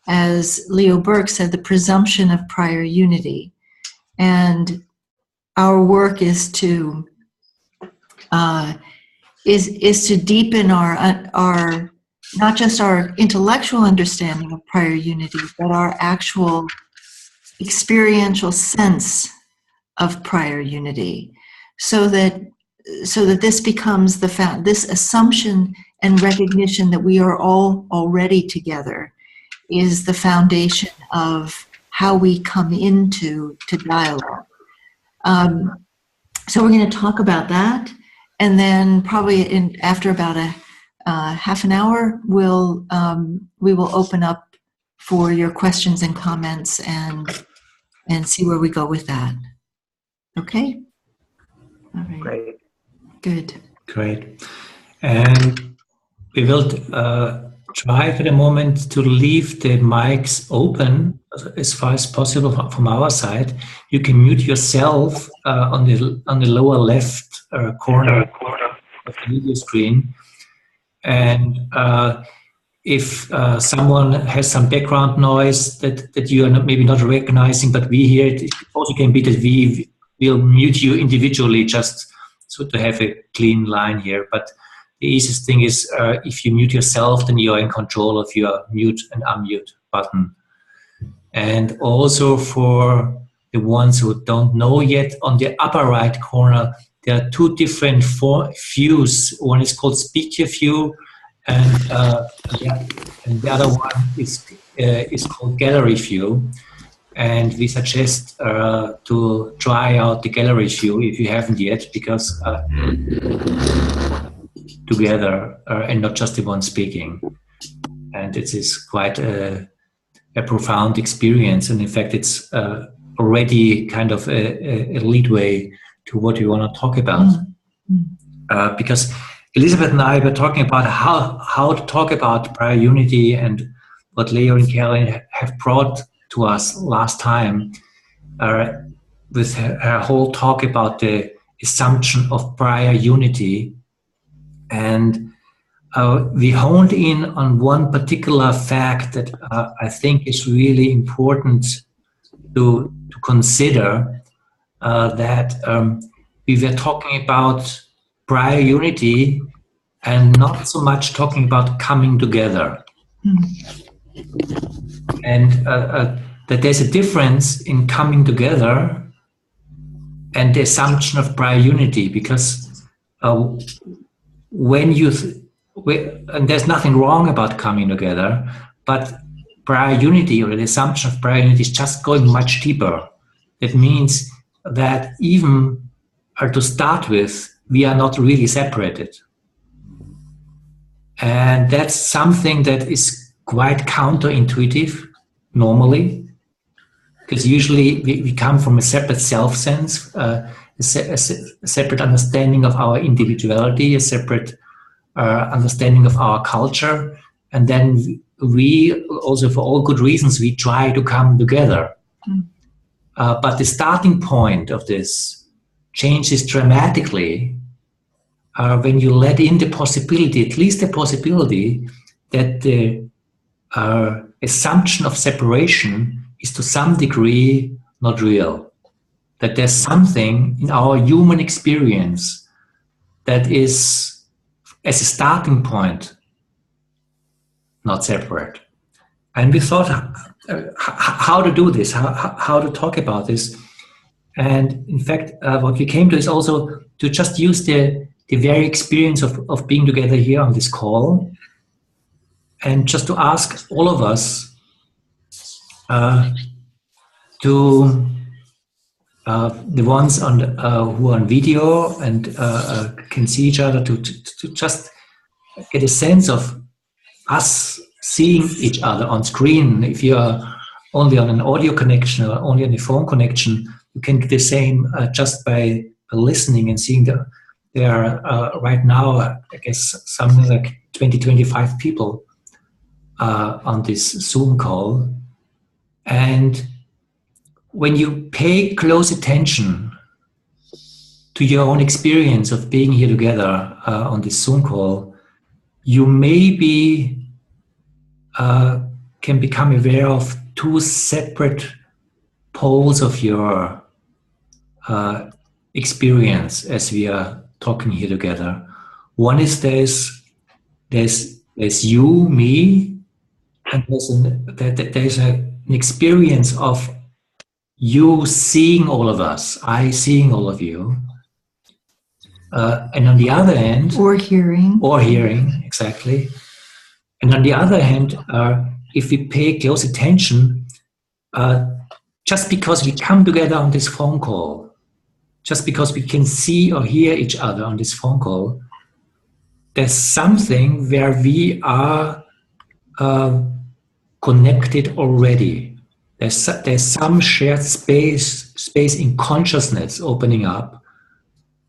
as Leo Burke said, the presumption of prior unity. And our work is to deepen our not just our intellectual understanding of prior unity, but our actual experiential sense of prior unity, so that this becomes this assumption and recognition that we are all already together is the foundation of how we come into dialogue. So we're going to talk about that, and then probably after about a half an hour, we will open up for your questions and comments and see where we go with that. Okay? All right. Great. Good. Great. And we will try for the moment to leave the mics open as far as possible from our side. You can mute yourself on the lower left corner of the video screen. And if someone has some background noise that you are maybe not recognizing, but we hear it also can be that we will mute you individually just so to have a clean line here. But the easiest thing is if you mute yourself, then you are in control of your mute and unmute button. And also for the ones who don't know yet, on the upper right corner, there are two different views. One is called speaker view, and the other one is called gallery view. And we suggest to try out the gallery view if you haven't yet, because together and not just the one speaking. And it is quite a profound experience. And in fact, it's already kind of a leadway to what we want to talk about. Because Elizabeth and I were talking about how to talk about prior unity, and what Leo and Caroline have brought to us last time with her whole talk about the assumption of prior unity. And we honed in on one particular fact that I think is really important to consider, that we were talking about prior unity and not so much talking about coming together. And that there's a difference in coming together and the assumption of prior unity, because when you and there's nothing wrong about coming together, but prior unity, or the assumption of prior unity, is just going much deeper. That means that even to start with, we are not really separated. And that's something that is quite counterintuitive normally, because usually we come from a separate self-sense, a separate understanding of our individuality, a separate understanding of our culture, and then we also, for all good reasons, we try to come together. But the starting point of this changes dramatically when you let in the possibility, at least the possibility, that the assumption of separation is to some degree not real. That there's something in our human experience that is, as a starting point, not separate. And we thought how to do this, how to talk about this. And in fact, what we came to is also to just use the very experience of being together here on this call, and just to ask all of us to the ones on who are on video and can see each other, to just get a sense of us seeing each other on screen. If you are only on an audio connection or only on a phone connection, you can do the same just by listening and seeing there are right now, I guess, something like 20-25 people on this Zoom call. And when you pay close attention to your own experience of being here together on this Zoom call, you may be can become aware of two separate poles of your experience as we are talking here together. One is there's you, me, and there's an experience of you seeing all of us, I seeing all of you. And on the other hand... Or hearing. Or hearing, exactly. And on the other hand, if we pay close attention, just because we come together on this phone call, just because we can see or hear each other on this phone call, there's something where we are connected already. There's some shared space in consciousness opening up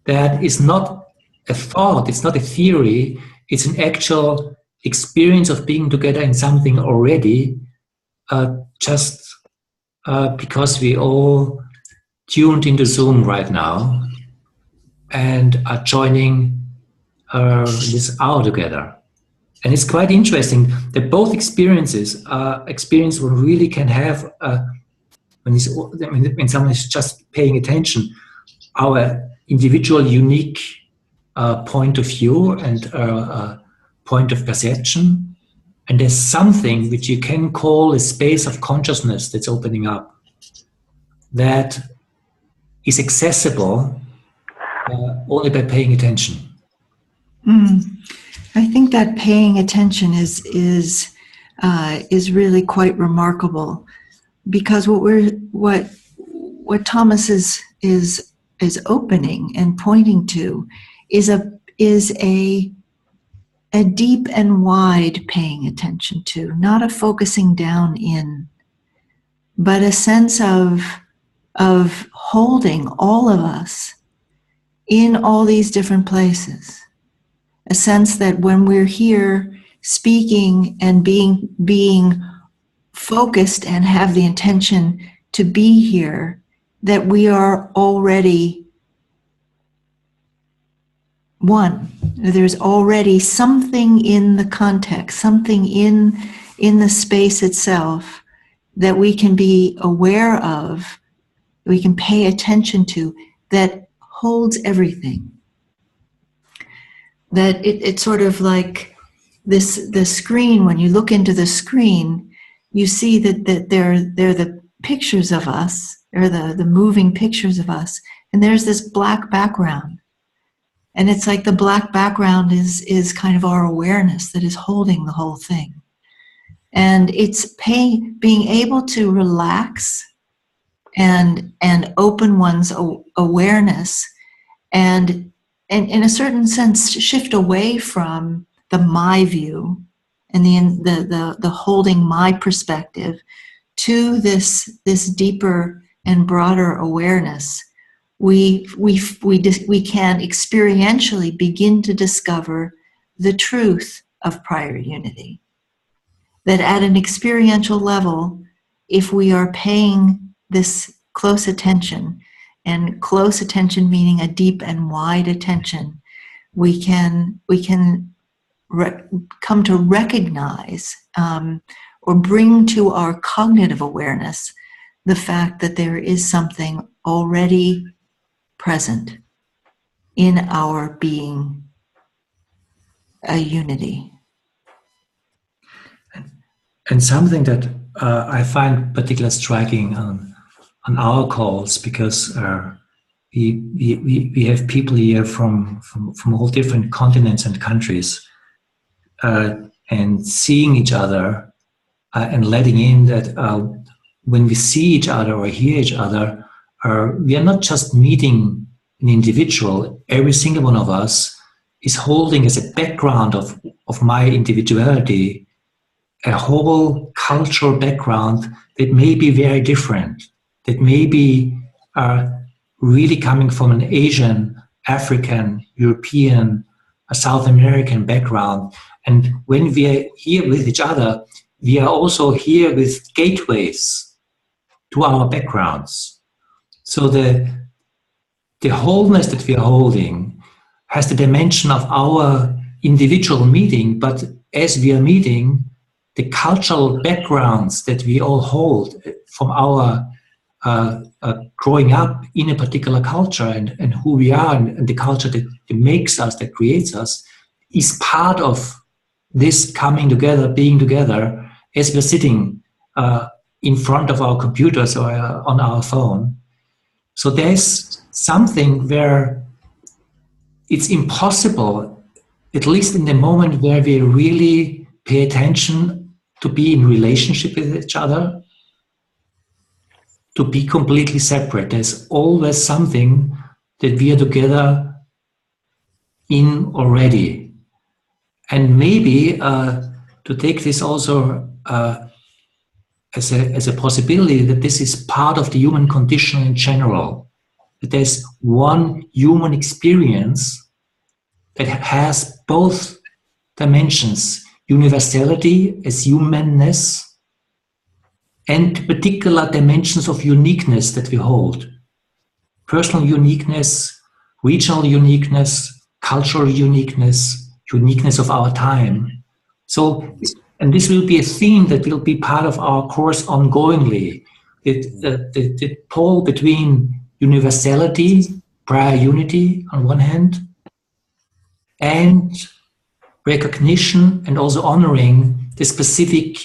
that is not a thought, it's not a theory, it's an actual experience of being together in something already, just because we all tuned into Zoom right now and are joining this hour together. And it's quite interesting that both experiences are experience one really can have when someone is just paying attention, our individual unique point of view and point of perception. And there's something which you can call a space of consciousness that's opening up that is accessible only by paying attention. I think that paying attention is really quite remarkable, because what Thomas is opening and pointing to is a deep and wide paying attention to, not a focusing down in, but a sense of holding all of us in all these different places. A sense that when we're here speaking and being focused and have the intention to be here, that we are already one. There's already something in the context, something in the space itself that we can be aware of, we can pay attention to, that holds everything. That it's sort of like the screen. When you look into the screen, you see that they're the pictures of us, or the moving pictures of us, and there's this black background. And it's like the black background is kind of our awareness that is holding the whole thing. And it's being able to relax and open one's awareness and in a certain sense shift away from the my view and the holding my perspective to this deeper and broader awareness. We can experientially begin to discover the truth of prior unity. That at an experiential level, if we are paying this close attention, and close attention meaning a deep and wide attention, we can come to recognize or bring to our cognitive awareness the fact that there is something already present in our being a unity. And something that I find particularly striking on our calls, because we have people here from all different continents and countries, and seeing each other and letting in that when we see each other or hear each other, we are not just meeting an individual. Every single one of us is holding as a background of my individuality a whole cultural background that may be very different, that may be really coming from an Asian, African, European, a South American background. And when we are here with each other, we are also here with gateways to our backgrounds. So the wholeness that we are holding has the dimension of our individual meeting, but as we are meeting, the cultural backgrounds that we all hold from our growing up in a particular culture and who we are and the culture that makes us, that creates us, is part of this coming together, being together as we're sitting in front of our computers or on our phone. So there's something where it's impossible, at least in the moment where we really pay attention to be in relationship with each other, to be completely separate. There's always something that we are together in already. And maybe to take this also as a possibility that this is part of the human condition in general, that there's one human experience that has both dimensions, universality as humanness, and particular dimensions of uniqueness that we hold. Personal uniqueness, regional uniqueness, cultural uniqueness, uniqueness of our time. So, and this will be a theme that will be part of our course ongoingly. The pole between universality, prior unity on one hand, and recognition and also honoring the specific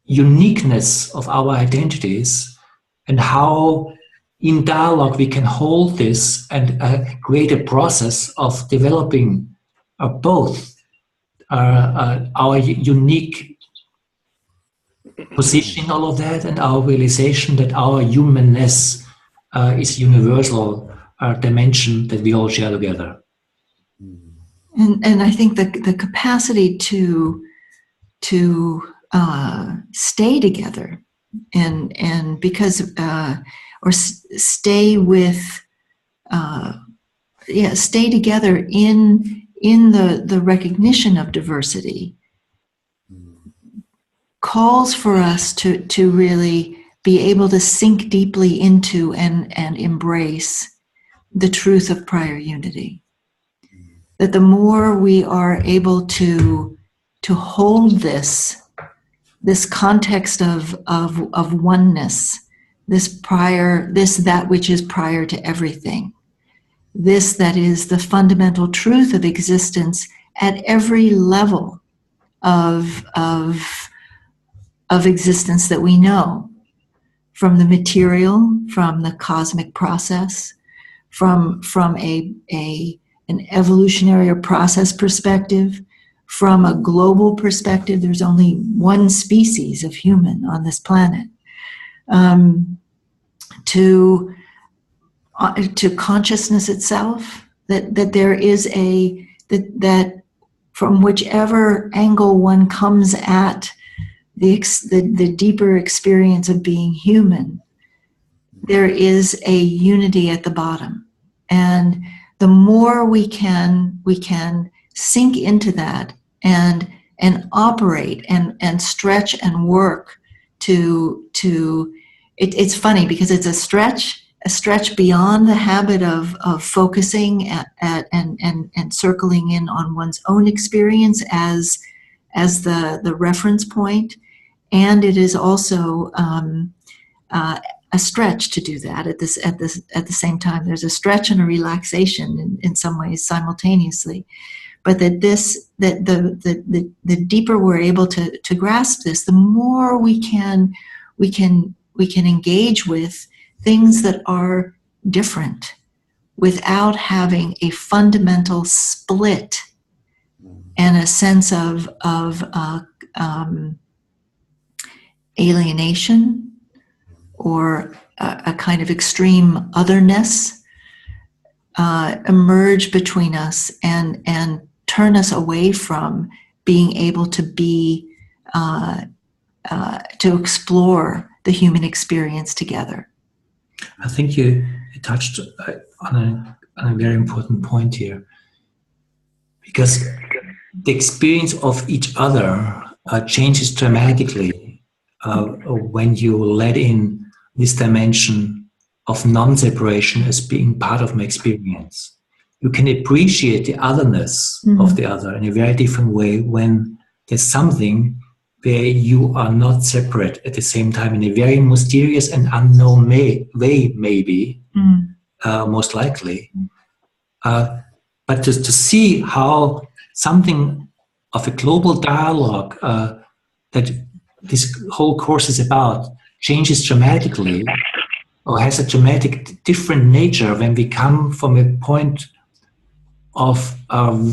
uniqueness of our identities, and how in dialogue we can hold this and create a process of developing both our unique position in all of that and our realization that our humanness is universal dimension that we all share together. And I think the capacity to stay together and because or stay with stay together in the recognition of diversity calls for us to really be able to sink deeply into and embrace the truth of prior unity. That the more we are able to hold this context of oneness, that which is prior to everything, this that is the fundamental truth of existence at every level of existence that we know, from the material, from the cosmic process, from an evolutionary or process perspective, from a global perspective. There's only one species of human on this planet. To consciousness itself, that there is that from whichever angle one comes at the deeper experience of being human, there is a unity at the bottom. And the more we can sink into that and operate and stretch and work it's funny because it's a stretch beyond the habit of focusing at and circling in on one's own experience as the reference point, and it is also a stretch to do that at the same time. There's a stretch and a relaxation in some ways simultaneously, but that the deeper we're able to grasp this, the more we can engage with things that are different without having a fundamental split and a sense of alienation or a kind of extreme otherness emerge between us and turn us away from being able to be to explore the human experience together. I think you touched on a very important point here, because the experience of each other changes dramatically when you let in this dimension of non-separation as being part of my experience. You can appreciate the otherness of the other in a very different way when there's something where you are not separate at the same time in a very mysterious and unknown way, maybe, most likely. But just to see how something of a global dialogue that this whole course is about changes dramatically, or has a dramatic different nature when we come from a point of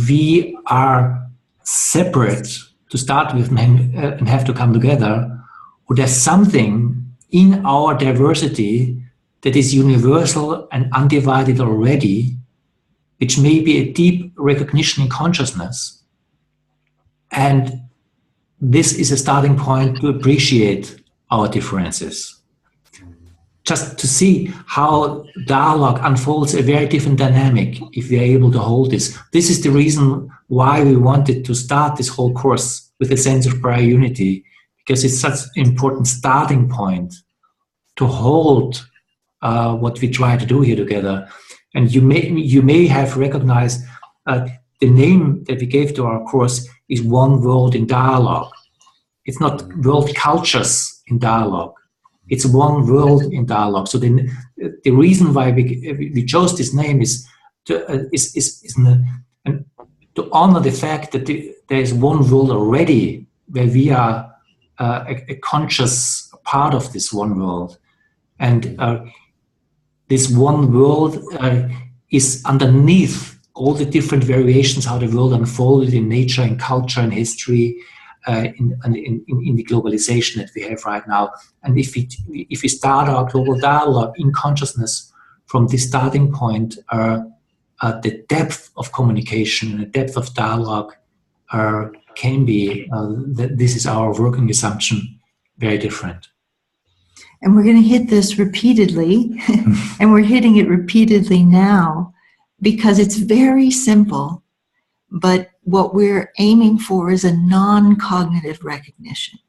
we are separate to start with and have to come together, or there's something in our diversity that is universal and undivided already, which may be a deep recognition in consciousness. And this is a starting point to appreciate our differences. Just to see how dialogue unfolds a very different dynamic if we are able to hold this. This is the reason why we wanted to start this whole course with a sense of prior unity, because it's such an important starting point to hold what we try to do here together. And you may have recognized the name that we gave to our course is One World in Dialogue. It's not World Cultures in Dialogue. It's One World in Dialogue. So the reason why we chose this name is to honor the fact that there is one world already, where we are a conscious part of this one world. And this one world is underneath all the different variations how the world unfolded in nature, in culture, and history, in the globalization that we have right now. And if we start our global dialogue in consciousness from this starting point, the depth of communication and the depth of dialogue can be, this is our working assumption, very different. And we're going to hit this repeatedly, and we're hitting it repeatedly now, because it's very simple, but what we're aiming for is a non-cognitive recognition.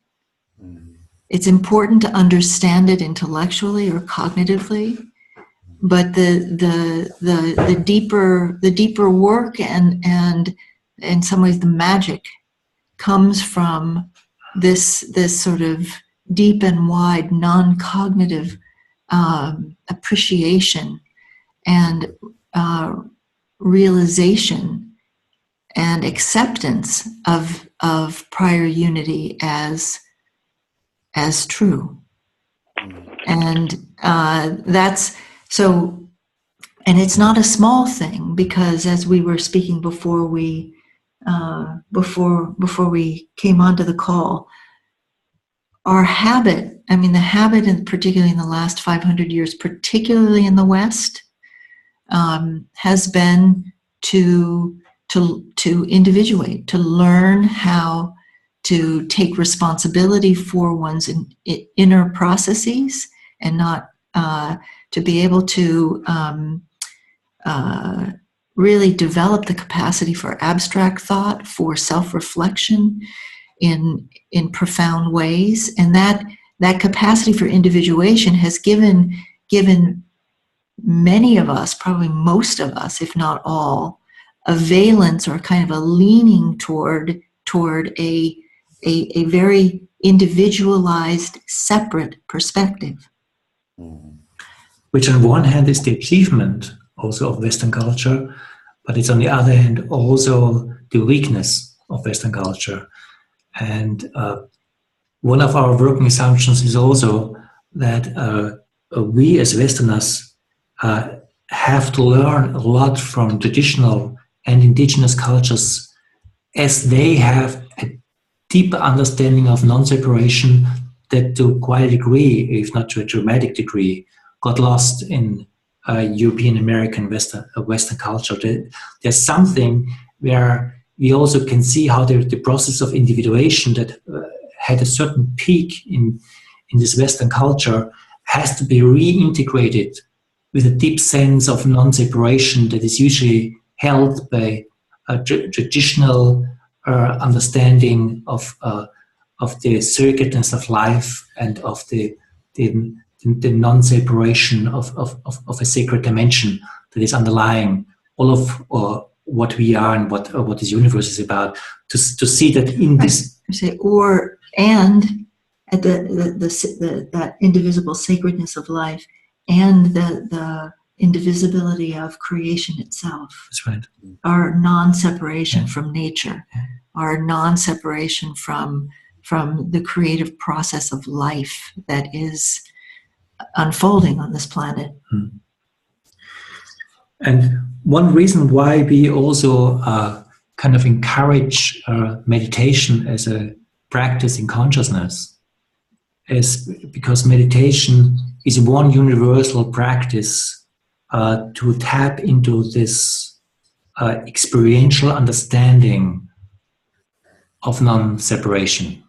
It's important to understand it intellectually or cognitively, but the deeper work and in some ways the magic comes from this sort of deep and wide non-cognitive appreciation and realization and acceptance of prior unity as true. And that's so, and it's not a small thing, because as we were speaking before we came onto the call, our habit, I mean the habit, and particularly in the last 500 years, particularly in the West, has been to individuate, to learn how to take responsibility for one's inner processes, and not to be able to really develop the capacity for abstract thought, for self-reflection in profound ways. And that capacity for individuation has given many of us, probably most of us, if not all, a valence or kind of a leaning toward a very individualized, separate perspective. Which on one hand is the achievement also of Western culture, but it's on the other hand also the weakness of Western culture. And one of our working assumptions is also that we as Westerners have to learn a lot from traditional and indigenous cultures, as they have a deeper understanding of non-separation that to quite a degree, if not to a dramatic degree, got lost in European American Western culture. There's something where we also can see how the process of individuation that had a certain peak in this Western culture has to be reintegrated with a deep sense of non-separation that is usually held by a traditional understanding of the circuitness of life and of the non-separation of a sacred dimension that is underlying all of what we are and what this universe is about. To see that in this, or and at that indivisible sacredness of life, and the indivisibility of creation itself. That's right. Our non-separation from nature, our non-separation from the creative process of life that is unfolding on this planet. And one reason why we also kind of encourage meditation as a practice in consciousness is because meditation is one universal practice to tap into this experiential understanding of non-separation.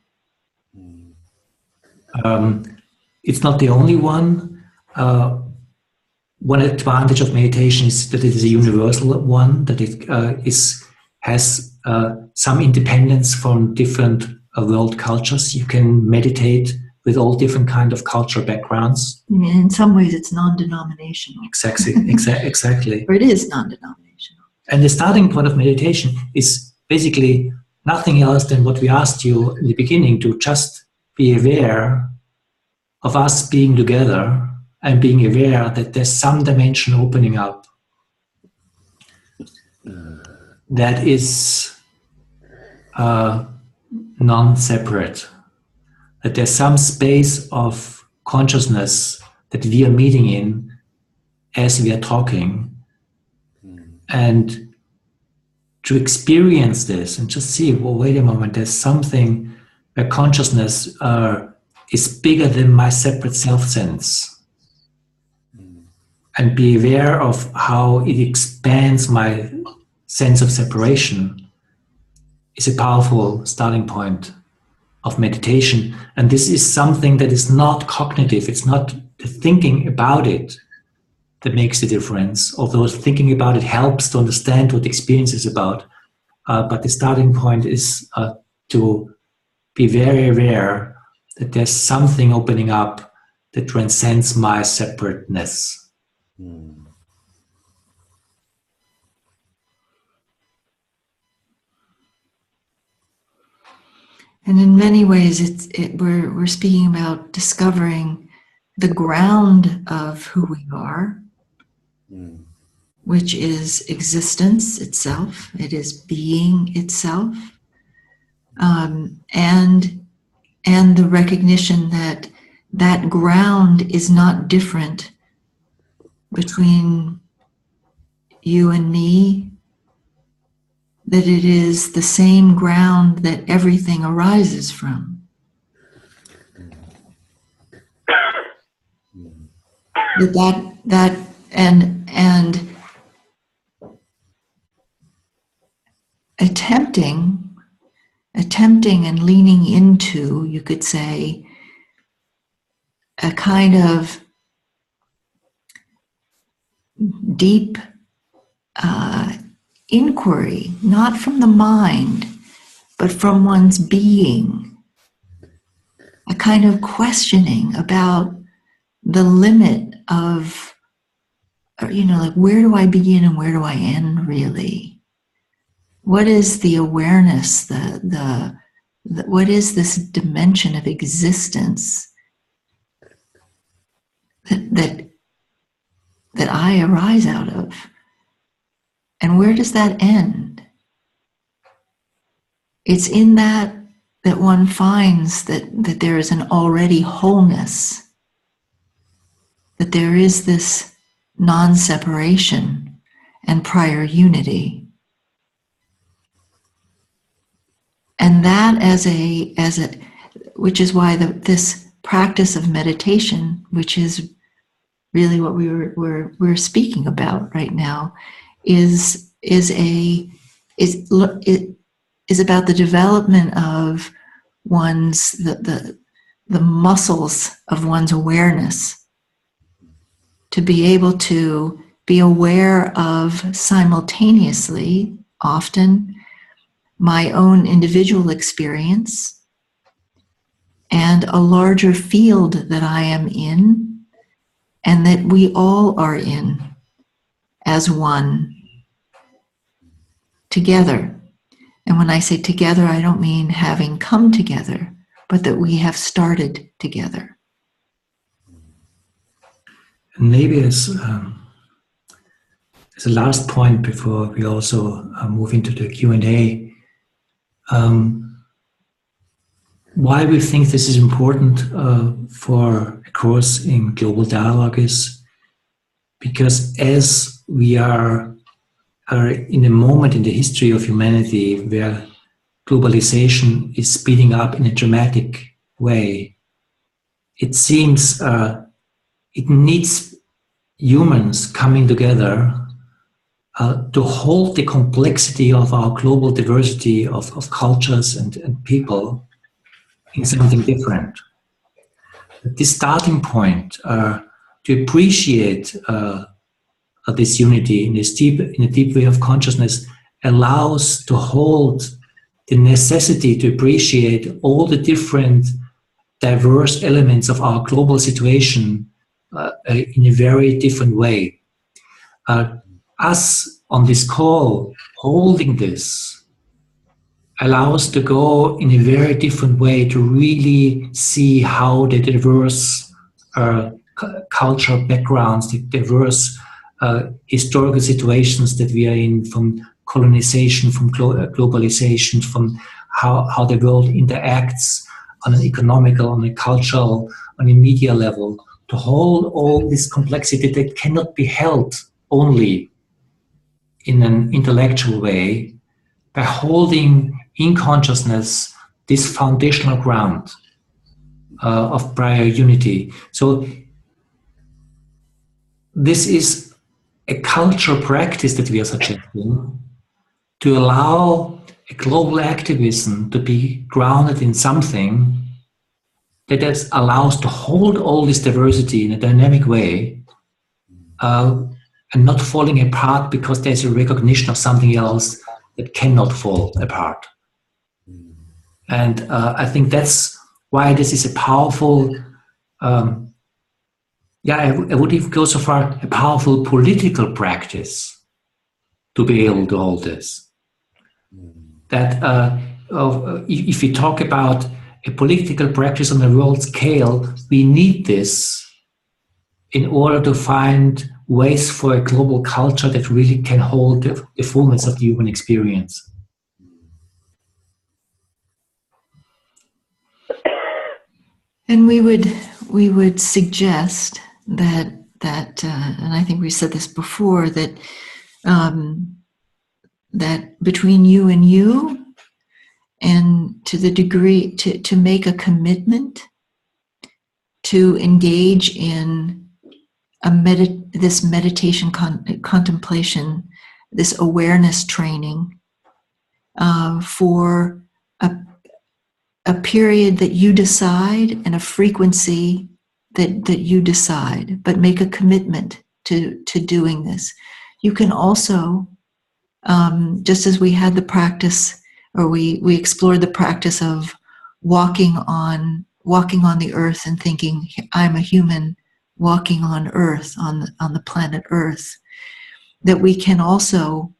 It's not the only one. One advantage of meditation is that it is a universal one, that it has some independence from different world cultures. You can meditate with all different kind of cultural backgrounds. In some ways, it's non-denominational. Exactly. Or it is non-denominational. And the starting point of meditation is basically nothing else than what we asked you in the beginning, to just be aware of us being together and being aware that there's some dimension opening up that is non-separate, that there's some space of consciousness that we are meeting in as we are talking, and to experience this and just see, well, wait a moment, there's something where consciousness is bigger than my separate self-sense. And be aware of how it expands my sense of separation is a powerful starting point of meditation. And this is something that is not cognitive. It's not the thinking about it that makes the difference, although thinking about it helps to understand what the experience is about. But the starting point is to be very aware that there's something opening up that transcends my separateness. And in many ways, we're speaking about discovering the ground of who we are, which is existence itself. It is being itself, and the recognition that that ground is not different between you and me, that it is the same ground that everything arises from. That and attempting and leaning into, you could say, a kind of deep inquiry, not from the mind, but from one's being, a kind of questioning about the limit of, like, where do I begin and where do I end, really? What is the awareness, what is this dimension of existence that I arise out of? And where does that end? It's in that one finds that there is an already wholeness, that there is this non-separation and prior unity. And that which is why this practice of meditation, which is really what we're speaking about right now, is about the development of one's the muscles of one's awareness, to be able to be aware of simultaneously, often, my own individual experience and a larger field that I am in, and that we all are in as one, together. And when I say together, I don't mean having come together, but that we have started together. And maybe as a last point before we also move into the Q&A, why we think this is important for a course in global dialogue is because as we are in a moment in the history of humanity where globalization is speeding up in a dramatic way, it seems it needs humans coming together to hold the complexity of our global diversity of cultures and people in something different. This starting point to appreciate this unity in a deep way of consciousness allows to hold the necessity to appreciate all the different diverse elements of our global situation in a very different way. Us on this call holding this allows to go in a very different way to really see how the diverse cultural backgrounds, the diverse historical situations that we are in, from colonization, from globalization, from how the world interacts on an economical, on a cultural, on a media level, to hold all this complexity that cannot be held only in an intellectual way, by holding in consciousness this foundational ground of prior unity. So this is a cultural practice that we are suggesting to allow a global activism to be grounded in something that allows to hold all this diversity in a dynamic way and not falling apart because there's a recognition of something else that cannot fall apart. And I think that's why this is a powerful, I would even go so far, a powerful political practice to be able to hold this. That if we talk about a political practice on a world scale, we need this in order to find ways for a global culture that really can hold the fullness of the human experience. And we would suggest that and I think we said this before, that that between you and to the degree to make a commitment to engage in this meditation contemplation, this awareness training for a period that you decide and a frequency that you decide, but make a commitment to doing this. You can also, just as we had the practice, or we explored the practice of walking on the earth and thinking, I'm a human walking on earth, on the planet Earth, that we can also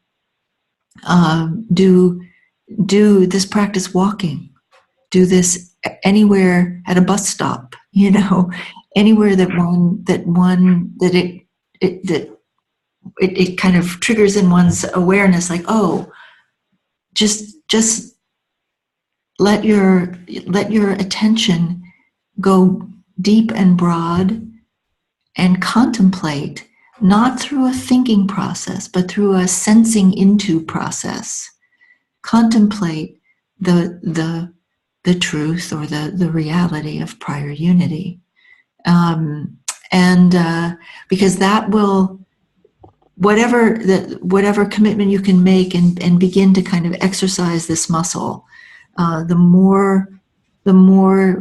do this practice walking. Do this anywhere, at a bus stop, anywhere that it kind of triggers in one's awareness, like, oh, just let your attention go deep and broad and contemplate, not through a thinking process, but through a sensing into process. Contemplate the truth or the reality of prior unity. Because that will, whatever commitment you can make and begin to kind of exercise this muscle, the more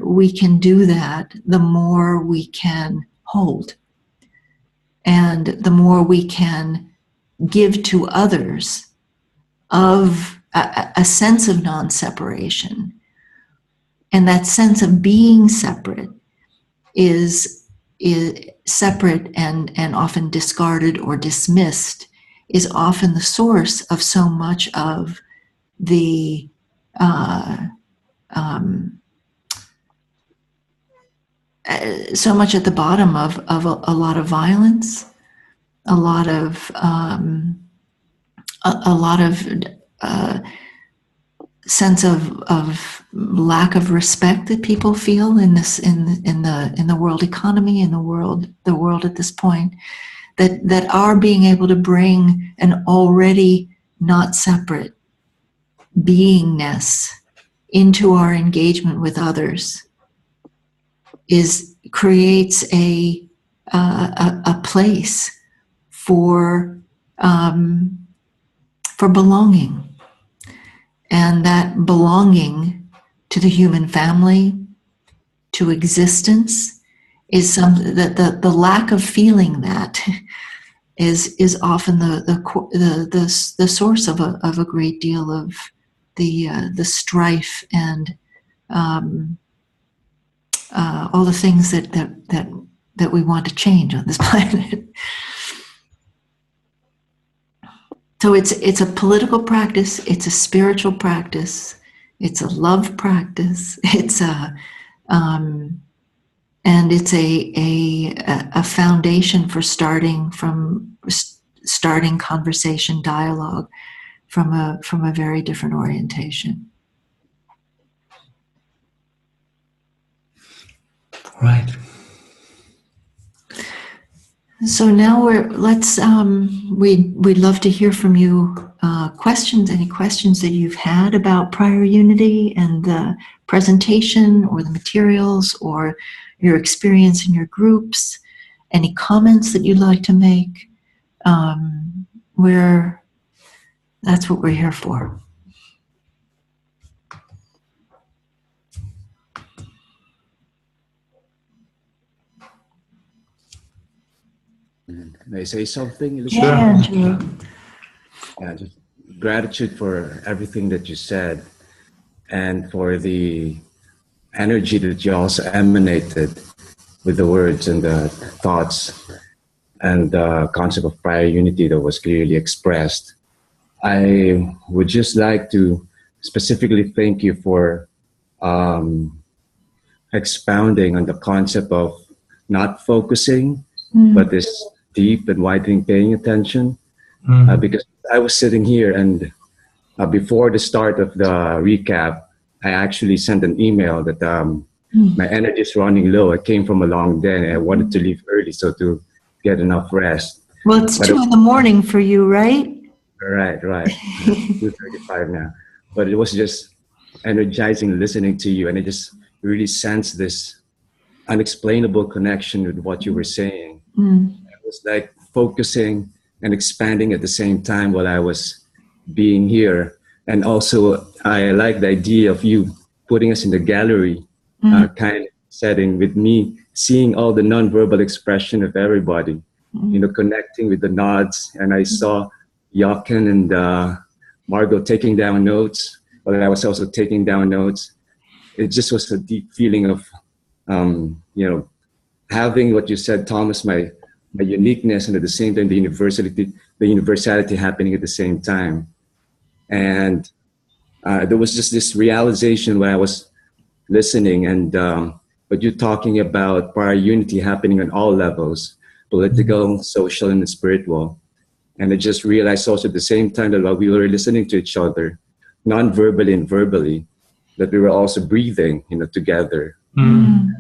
we can do that, the more we can hold. And the more we can give to others of a sense of non-separation. And that sense of being separate is separate and often discarded or dismissed, is often the source of so much of the so much at the bottom of a lot of violence, a lot of sense of lack of respect that people feel in this in the world economy, in the world at this point, that are being able to bring an already not separate beingness into our engagement with others creates a place for belonging. And that belonging to the human family, to existence, is something that the lack of feeling that is often the source of a great deal of the strife and all the things that we want to change on this planet. So it's a political practice, it's a spiritual practice, it's a love practice, it's and it's a foundation for starting conversation, dialogue from a very different orientation. Right. So now we'd love to hear from you, any questions that you've had about prior unity and the presentation or the materials or your experience in your groups, any comments that you'd like to make. That's what we're here for. Can I say something? Sure. Andrew. Yeah, just gratitude for everything that you said and for the energy that you also emanated with the words and the thoughts and the concept of prior unity that was clearly expressed. I would just like to specifically thank you for expounding on the concept of not focusing, but this deep and widening paying attention. Because I was sitting here and before the start of the recap, I actually sent an email that my energy is running low. I came from a long day and I wanted to leave early so to get enough rest. Well, it's 2 a.m. for you, right? Right. 2:35 now. But it was just energizing listening to you, and I just really sensed this unexplainable connection with what you were saying. It was like focusing and expanding at the same time while I was being here. And also, I like the idea of you putting us in the gallery kind of setting with me, seeing all the nonverbal expression of everybody, connecting with the nods. And I saw Jochen and Margot taking down notes, while I was also taking down notes. It just was a deep feeling of, having what you said, Thomas, my uniqueness, and at the same time the universality happening at the same time. And there was just this realization when I was listening, and but you're talking about prior unity happening on all levels, political, social, and spiritual. And I just realized also at the same time that while we were listening to each other, non-verbally and verbally, that we were also breathing, together. And,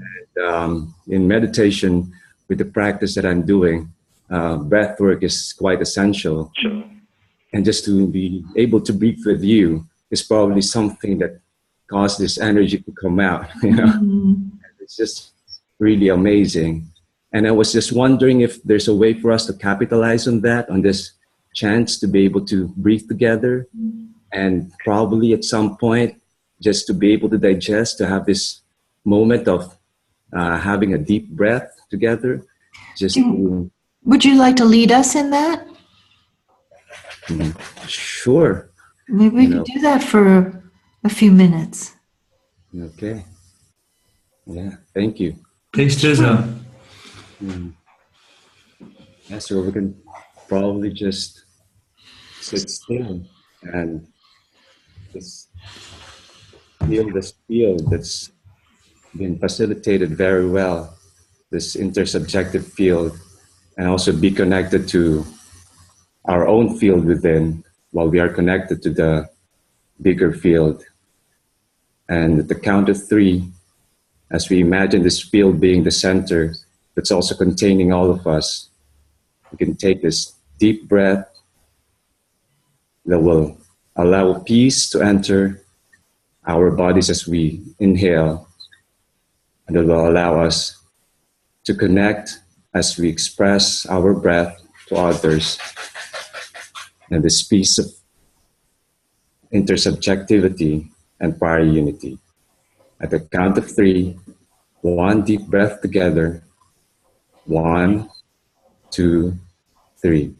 in meditation, with the practice that I'm doing, breath work is quite essential. Sure. And just to be able to breathe with you is probably something that caused this energy to come out. It's just really amazing. And I was just wondering if there's a way for us to capitalize on that, on this chance to be able to breathe together, and probably at some point just to be able to digest, to have this moment of having a deep breath together. Would you like to lead us in that? Sure. Maybe we could do that for a few minutes. Okay. Yeah, thank you. Please do so. Yeah, so we can probably just sit still and just feel this field that's been facilitated very well, this intersubjective field, and also be connected to our own field within while we are connected to the bigger field. And at the count of 3, as we imagine this field being the center that's also containing all of us, we can take this deep breath that will allow peace to enter our bodies as we inhale, and that will allow us to connect as we express our breath to others. And this piece of intersubjectivity and prior unity. At the count of 3, 1 deep breath together. 1, 2, 3.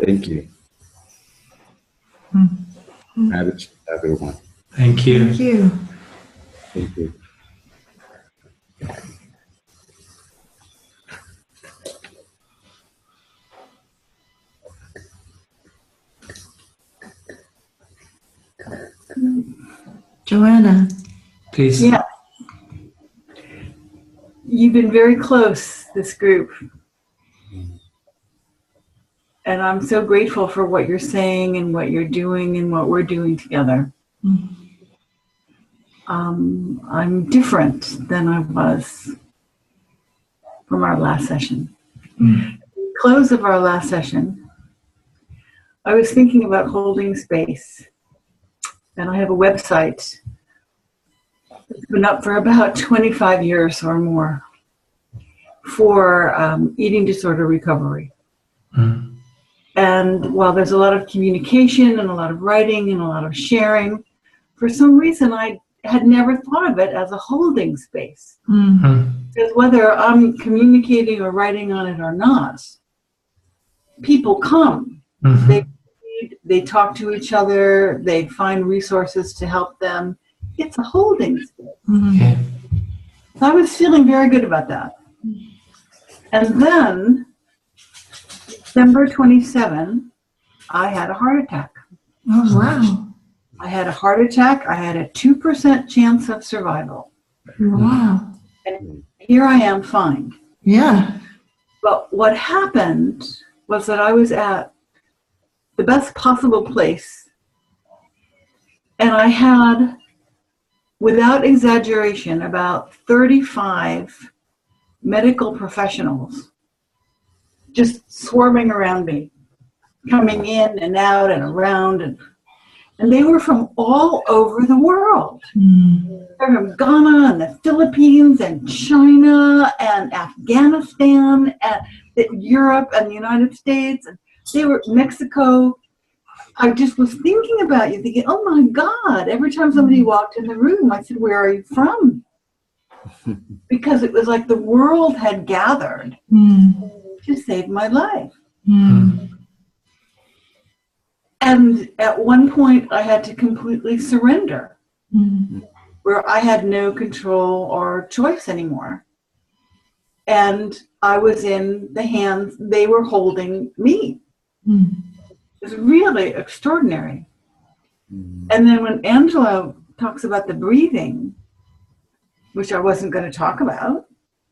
Thank you. Gratitude, everyone. Thank you. Thank you. Thank you. Joanna. Please. Yeah. You've been very close, this group. And I'm so grateful for what you're saying and what you're doing and what we're doing together. I'm different than I was from our last session. Close of our last session, I was thinking about holding space. And I have a website that's been up for about 25 years or more for eating disorder recovery. And while there's a lot of communication and a lot of writing and a lot of sharing, for some reason I had never thought of it as a holding space. Because whether I'm communicating or writing on it or not, people come. They talk to each other, they find resources to help them. It's a holding space. Yeah. So I was feeling very good about that. And then, December 27, I had a heart attack. Oh, wow. I had a heart attack. I had a 2% chance of survival. Wow. And here I am fine. Yeah. But what happened was that I was at the best possible place. And I had, without exaggeration, about 35 medical professionals just swarming around me, coming in and out and around. And they were from all over the world. They're from Ghana and the Philippines and China and Afghanistan and Europe and the United States. And they were Mexico. I just was thinking about you, thinking, oh my God. Every time somebody walked in the room, I said, where are you from? Because it was like the world had gathered to save my life. And at one point, I had to completely surrender, where I had no control or choice anymore. And I was in the hands, they were holding me. It was really extraordinary. And then when Angela talks about the breathing, which I wasn't going to talk about,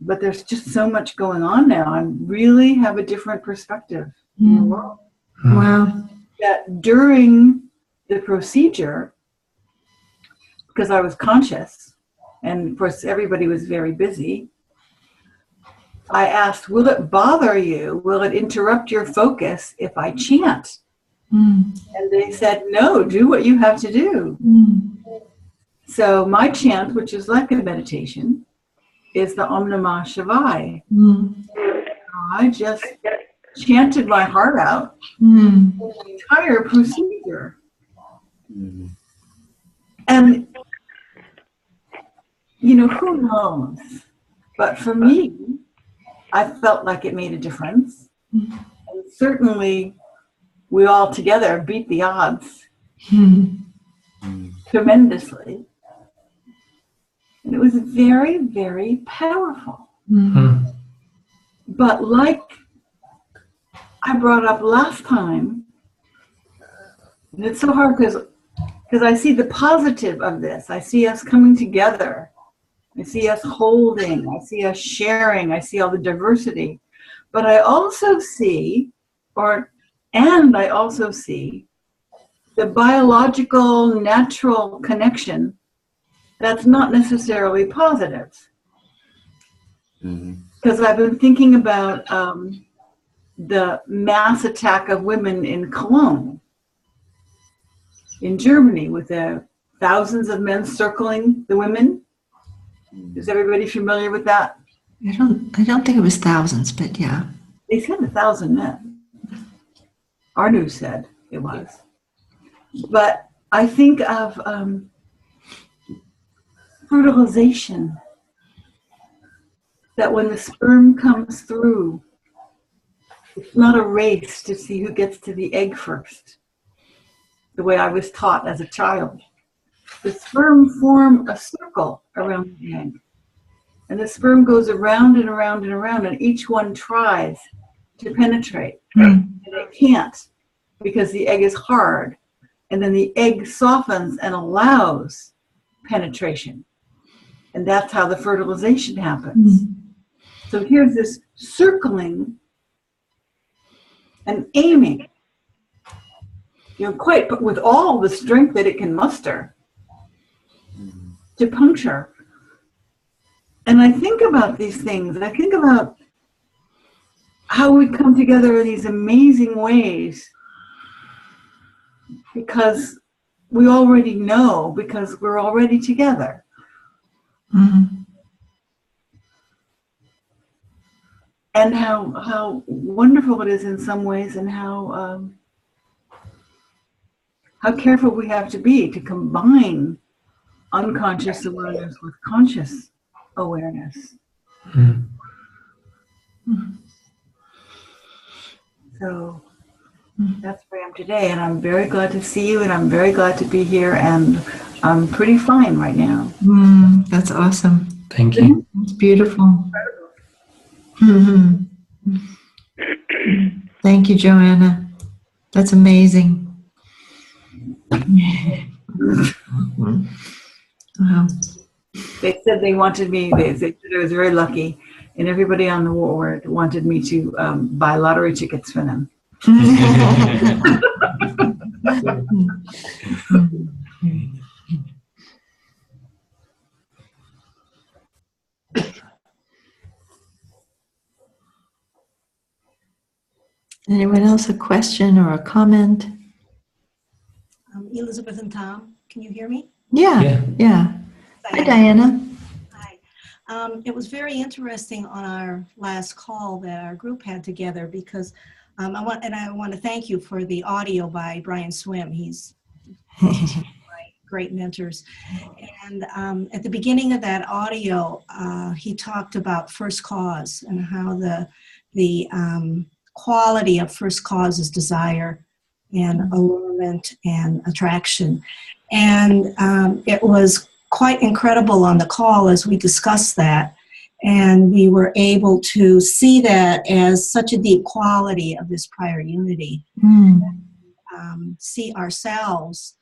but there's just so much going on now. I really have a different perspective in the world. Wow. That during the procedure, because I was conscious, and of course everybody was very busy, I asked, will it bother you? Will it interrupt your focus if I chant? And they said, no, do what you have to do. So my chant, which is like a meditation, is the Om Namah Shivaya. I just chanted my heart out the entire procedure. And, you know, who knows? But for me, I felt like it made a difference. And certainly, we all together beat the odds tremendously. And it was very, very powerful. Mm. But like I brought up last time, and it's so hard because I see the positive of this. I see us coming together. I see us holding. I see us sharing. I see all the diversity. But I also see, I also see the biological, natural connection that's not necessarily positive. Because I've been thinking about the mass attack of women in Cologne, in Germany, with the thousands of men circling the women. Is everybody familiar with that? I don't think it was thousands, but yeah. They said 1,000 men. Our news said it was. But I think of fertilization, that when the sperm comes through, it's not a race to see who gets to the egg first, the way I was taught as a child. The sperm form a circle around the egg, and the sperm goes around and around and around, and each one tries to penetrate, and it can't because the egg is hard, and then the egg softens and allows penetration, and that's how the fertilization happens. So here's this circling and aiming, quite with all the strength that it can muster to puncture. And I think about these things. I think about how we come together in these amazing ways because we already know, because we're already together. And how wonderful it is in some ways, and how careful we have to be to combine unconscious awareness with conscious awareness. So that's where I am today, and I'm very glad to see you, and I'm very glad to be here, and I'm pretty fine right now. That's awesome. Thank you. It's beautiful. Thank you, Joanna. That's amazing. Wow. They said they wanted me, they said I was very lucky, and everybody on the ward wanted me to buy lottery tickets for them. Anyone else a question or a comment? Elizabeth and Tom, can you hear me? Yeah. Hi, Diana. Hi. It was very interesting on our last call that our group had together, because I want to thank you for the audio by Brian Swim. He's one of my great mentors. And at the beginning of that audio, he talked about first cause and how the quality of first cause is desire and allurement and attraction. And it was quite incredible on the call as we discussed that. And we were able to see that as such a deep quality of this prior unity. See ourselves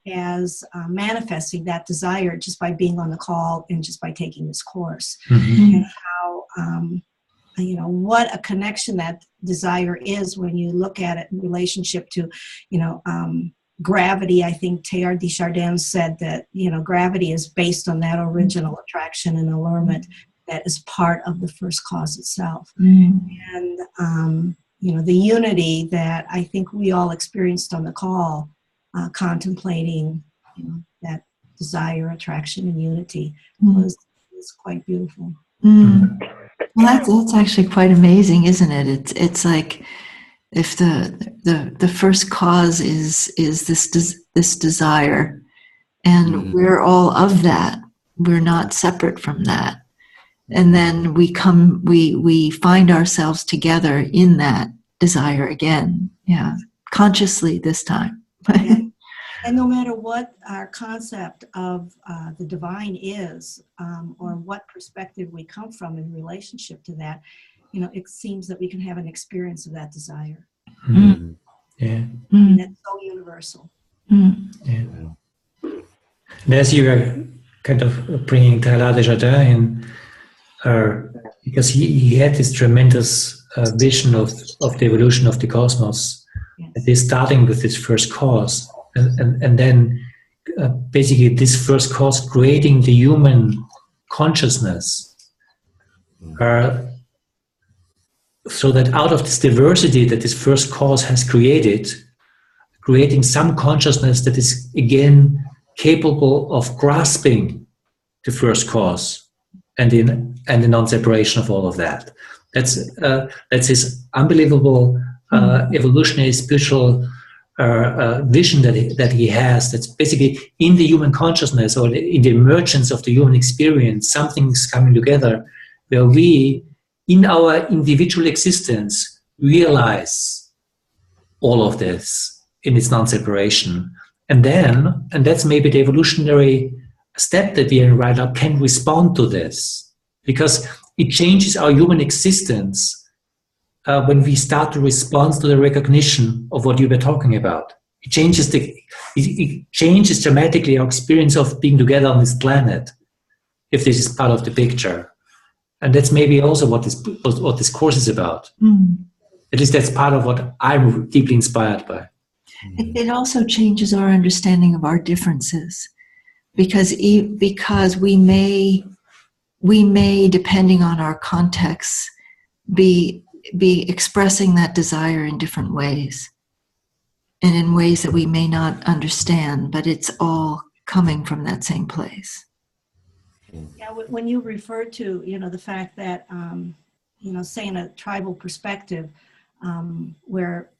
as manifesting that desire just by being on the call and just by taking this course. And how, what a connection that desire is when you look at it in relationship to, gravity. I think Teilhard de Chardin said that, gravity is based on that original attraction and allurement that is part of the first cause itself. And, the unity that I think we all experienced on the call, contemplating, that desire, attraction, and unity was quite beautiful. Well, that's actually quite amazing, isn't it? It's like if the first cause is this desire, and we're all of that. We're not separate from that. And then we find ourselves together in that desire again. Yeah. Consciously this time. And no matter what our concept of the divine is, or what perspective we come from in relationship to that, it seems that we can have an experience of that desire. Mm. Yeah. I mean, it's so universal. Yeah. And as you are kind of bringing Teilhard de Chardin in, because he had this tremendous vision of the evolution of the cosmos. Yes. And he's starting with this first cause, and then basically this first cause creating the human consciousness, so that out of this diversity that this first cause has created, creating some consciousness that is again capable of grasping the first cause and the non-separation of all of that. That's his unbelievable evolutionary spiritual vision that he has. That's basically in the human consciousness or in the emergence of the human experience, something's coming together where we, in our individual existence, realize all of this in its non-separation. And that's maybe the evolutionary step that we are in right now, can respond to this. Because it changes our human existence when we start to respond to the recognition of what you were talking about. It changes dramatically our experience of being together on this planet, if this is part of the picture. And that's maybe also what this course is about. At least that's part of what I'm deeply inspired by. It also changes our understanding of our differences, because we may, depending on our context, be expressing that desire in different ways, and in ways that we may not understand, but it's all coming from that same place. Yeah, when you refer to, the fact that, say in a tribal perspective, where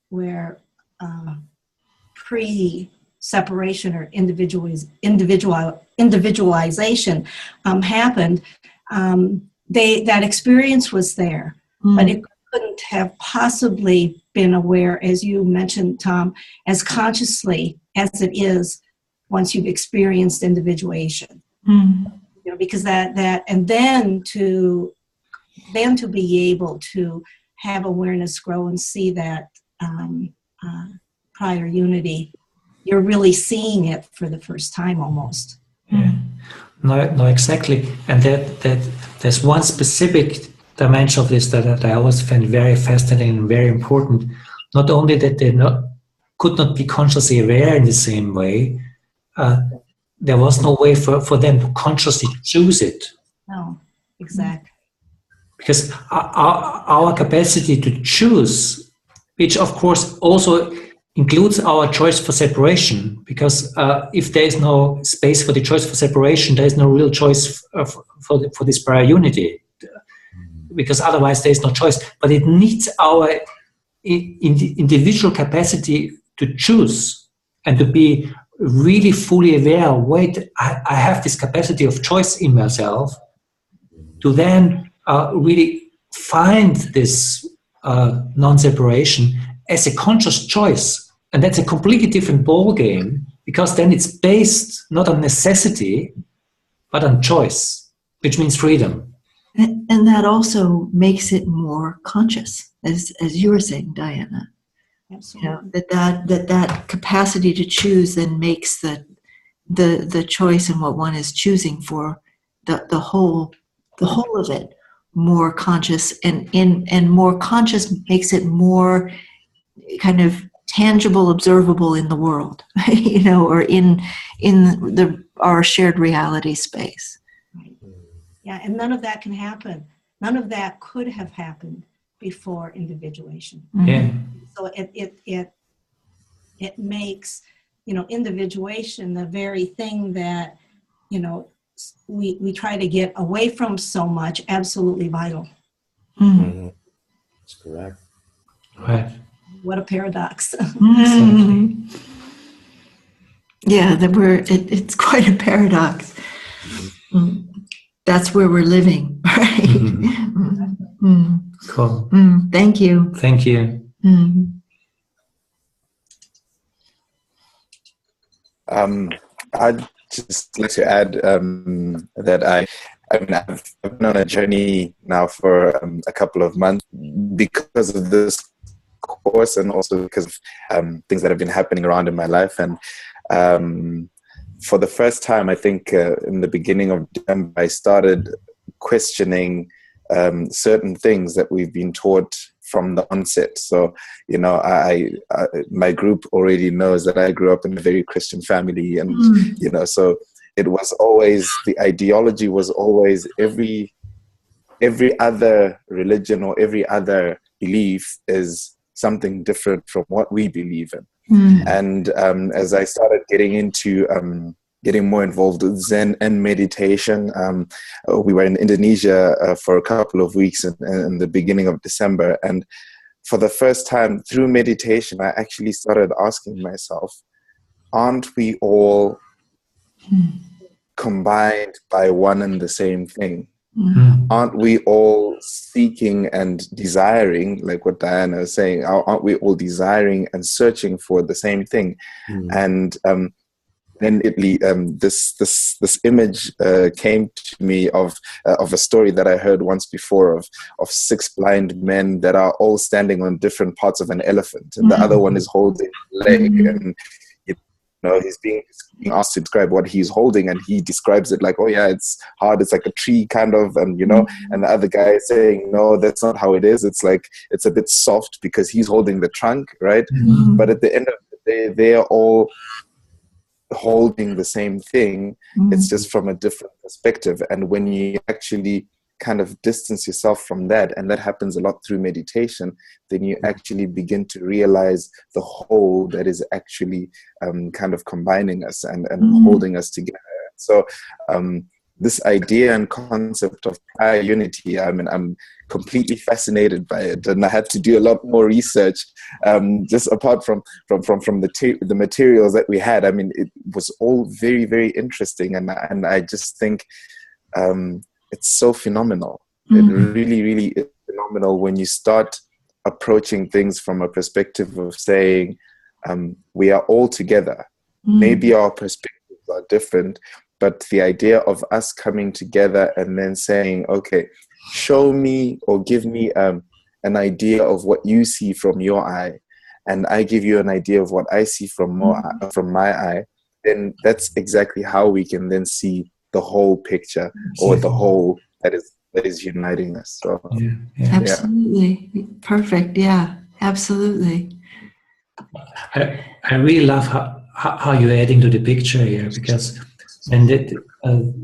pre-separation or individualization happened, that experience was there, but it couldn't have possibly been aware, as you mentioned, Tom, as consciously as it is once you've experienced individuation. Because that and then to be able to have awareness grow and see that prior unity, you're really seeing it for the first time almost. Yeah. No, exactly. And that there's one specific dimension of this that I always find very fascinating and very important. Not only that they could not be consciously aware in the same way, there was no way for them to consciously choose it. No, exactly. Because our capacity to choose, which of course also includes our choice for separation, because if there is no space for the choice for separation, there is no real choice for this prior unity, because otherwise there is no choice. But it needs our individual capacity to choose and to be really fully aware, wait, I have this capacity of choice in myself, to then really find this non-separation as a conscious choice. And that's a completely different ball game, because then it's based not on necessity, but on choice, which means freedom. And that also makes it more conscious, as you were saying, Diana. Absolutely. That capacity to choose then makes the choice and what one is choosing for the whole of it more conscious, and more conscious makes it more kind of tangible, observable in the world, or in our shared reality space. Right. Yeah, and none of that can happen. None of that could have happened before individuation. Yeah. So it makes, individuation the very thing that, we try to get away from so much, absolutely vital. That's correct. Right. What a paradox. Exactly. Yeah, it's quite a paradox. That's where we're living, right? Cool. Thank you. Thank you. I'd just like to add that I've been on a journey now for a couple of months because of this course, and also because of things that have been happening around in my life. And for the first time, I think in the beginning of December, I started questioning certain things that we've been taught from the onset. So, you know, my group already knows that I grew up in a very Christian family, and you know, so it was always, the ideology was always every other religion or every other belief is something different from what we believe in. And as I started getting more involved with Zen and meditation, we were in Indonesia for a couple of weeks in the beginning of December. And for the first time through meditation, I actually started asking myself, aren't we all combined by one and the same thing? Aren't we all seeking and desiring, like what Diana is saying, aren't we all desiring and searching for the same thing? And then this image came to me of a story that I heard once before of 6 blind men that are all standing on different parts of an elephant, and the other one is holding a leg, and you know, he's being asked to describe what he's holding, and he describes it like, oh yeah, it's hard, it's like a tree kind of, and you know, and the other guy is saying, no, that's not how it is, it's like, it's a bit soft because he's holding the trunk, right? But at the end of the day, they are all holding the same thing. It's just from a different perspective. And when you actually kind of distance yourself from that, and that happens a lot through meditation, then you actually begin to realize the whole that is actually kind of combining us and holding us together. So this idea and concept of prior unity, I mean, I'm completely fascinated by it, and I had to do a lot more research just apart from the materials that we had. I mean, it was all very, very interesting, and I just think it's so phenomenal. It really, really is phenomenal when you start approaching things from a perspective of saying we are all together. Maybe our perspectives are different, but the idea of us coming together and then saying, okay, show me or give me an idea of what you see from your eye, and I give you an idea of what I see from my eye, then that's exactly how we can then see the whole picture, or the whole that is uniting us. So Absolutely. Perfect. Yeah, absolutely. I really love how you're adding to the picture here, because and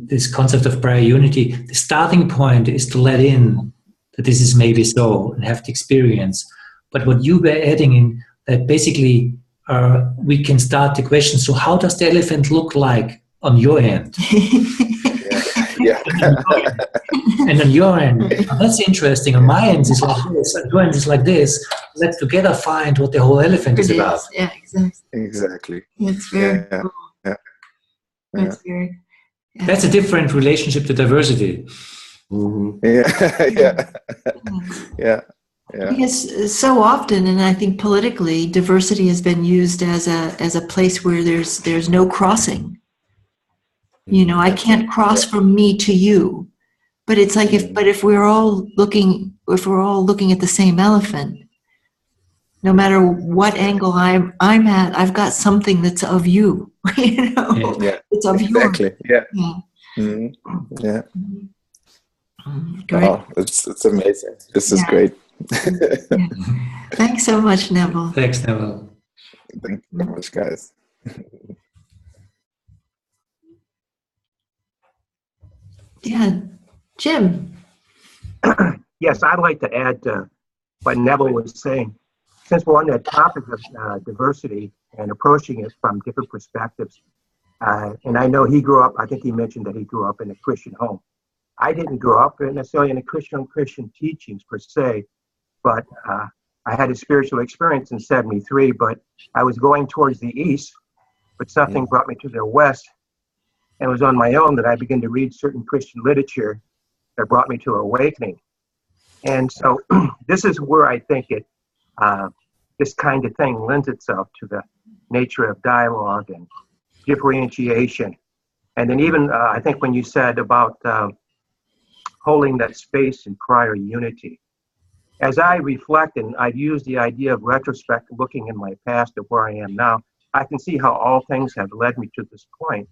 this concept of prior unity, the starting point is to let in that this is maybe so and have the experience. But what you were adding in, that basically we can start the question, so how does the elephant look like on your end? Yeah. And on your end, that's interesting. On my end is like this, on your end is like this. Let's together find what the whole elephant is about. Yeah, exactly. Exactly. It's very Yeah. cool. Yeah. That's very. Yeah. That's a different relationship to diversity. Yeah. Because so often, and I think politically, diversity has been used as a place where there's no crossing. You know, I can't cross from me to you. But it's like if we're all looking at the same elephant, no matter what angle I'm at, I've got something that's of you. You know, it's of exactly. yours. Yeah. Great. Oh, it's amazing. This is great. Thanks so much, Neville. Thanks, Neville. Thank you so much, guys. Yeah, Jim. Yes, I'd like to add to what Neville was saying. Since we're on that topic of diversity and approaching it from different perspectives, and I know he grew up, I think he mentioned that he grew up in a Christian home. I didn't grow up necessarily in a Christian teachings per se, but I had a spiritual experience in '73, but I was going towards the east, but something brought me to the west, and it was on my own that I began to read certain Christian literature that brought me to awakening. And so this is where I think this kind of thing lends itself to the nature of dialogue and differentiation. And then even, I think when you said about holding that space in prior unity, as I reflect and I've used the idea of retrospect, looking in my past of where I am now, I can see how all things have led me to this point.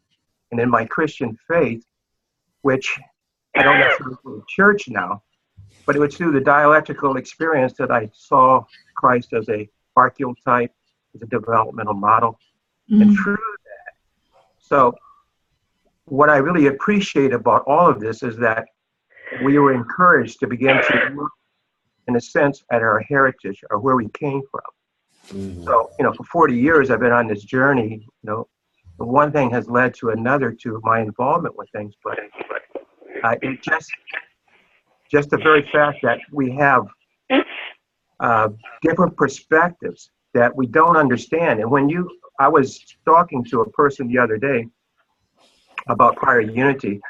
And in my Christian faith, which I don't necessarily go to church now, but it was through the dialectical experience that I saw Christ as a archetype, as a developmental model. And through that, so what I really appreciate about all of this is that we were encouraged to begin to look, in a sense, at our heritage or where we came from. So, for 40 years, I've been on this journey, one thing has led to another to my involvement with things, but it just the very fact that we have different perspectives that we don't understand. And I was talking to a person the other day about prior unity,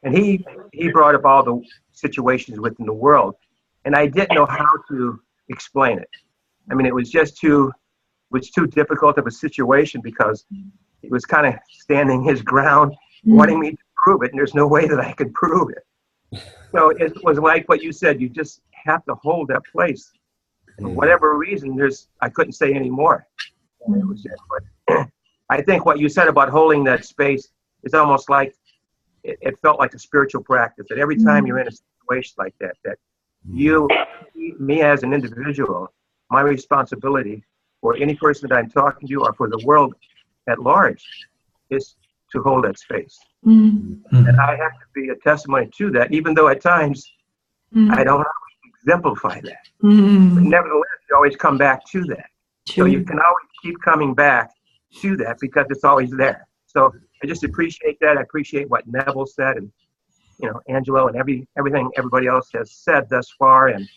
and he brought up all the situations within the world, and I didn't know how to explain it. I mean, it was too difficult of a situation because he was kind of standing his ground, wanting me to prove it, and there's no way that I could prove it. So it was like what you said, you just have to hold that place. For whatever reason, I couldn't say any more. It was just, but I think what you said about holding that space is almost like, it felt like a spiritual practice, that every time you're in a situation like that me as an individual, my responsibility for any person that I'm talking to or for the world at large is to hold that space. And I have to be a testimony to that, even though at times I don't always exemplify that. But nevertheless, you always come back to that. So you can always keep coming back to that because it's always there. So I just appreciate that. I appreciate what Neville said, and Angelo, and everything everybody else has said thus far. And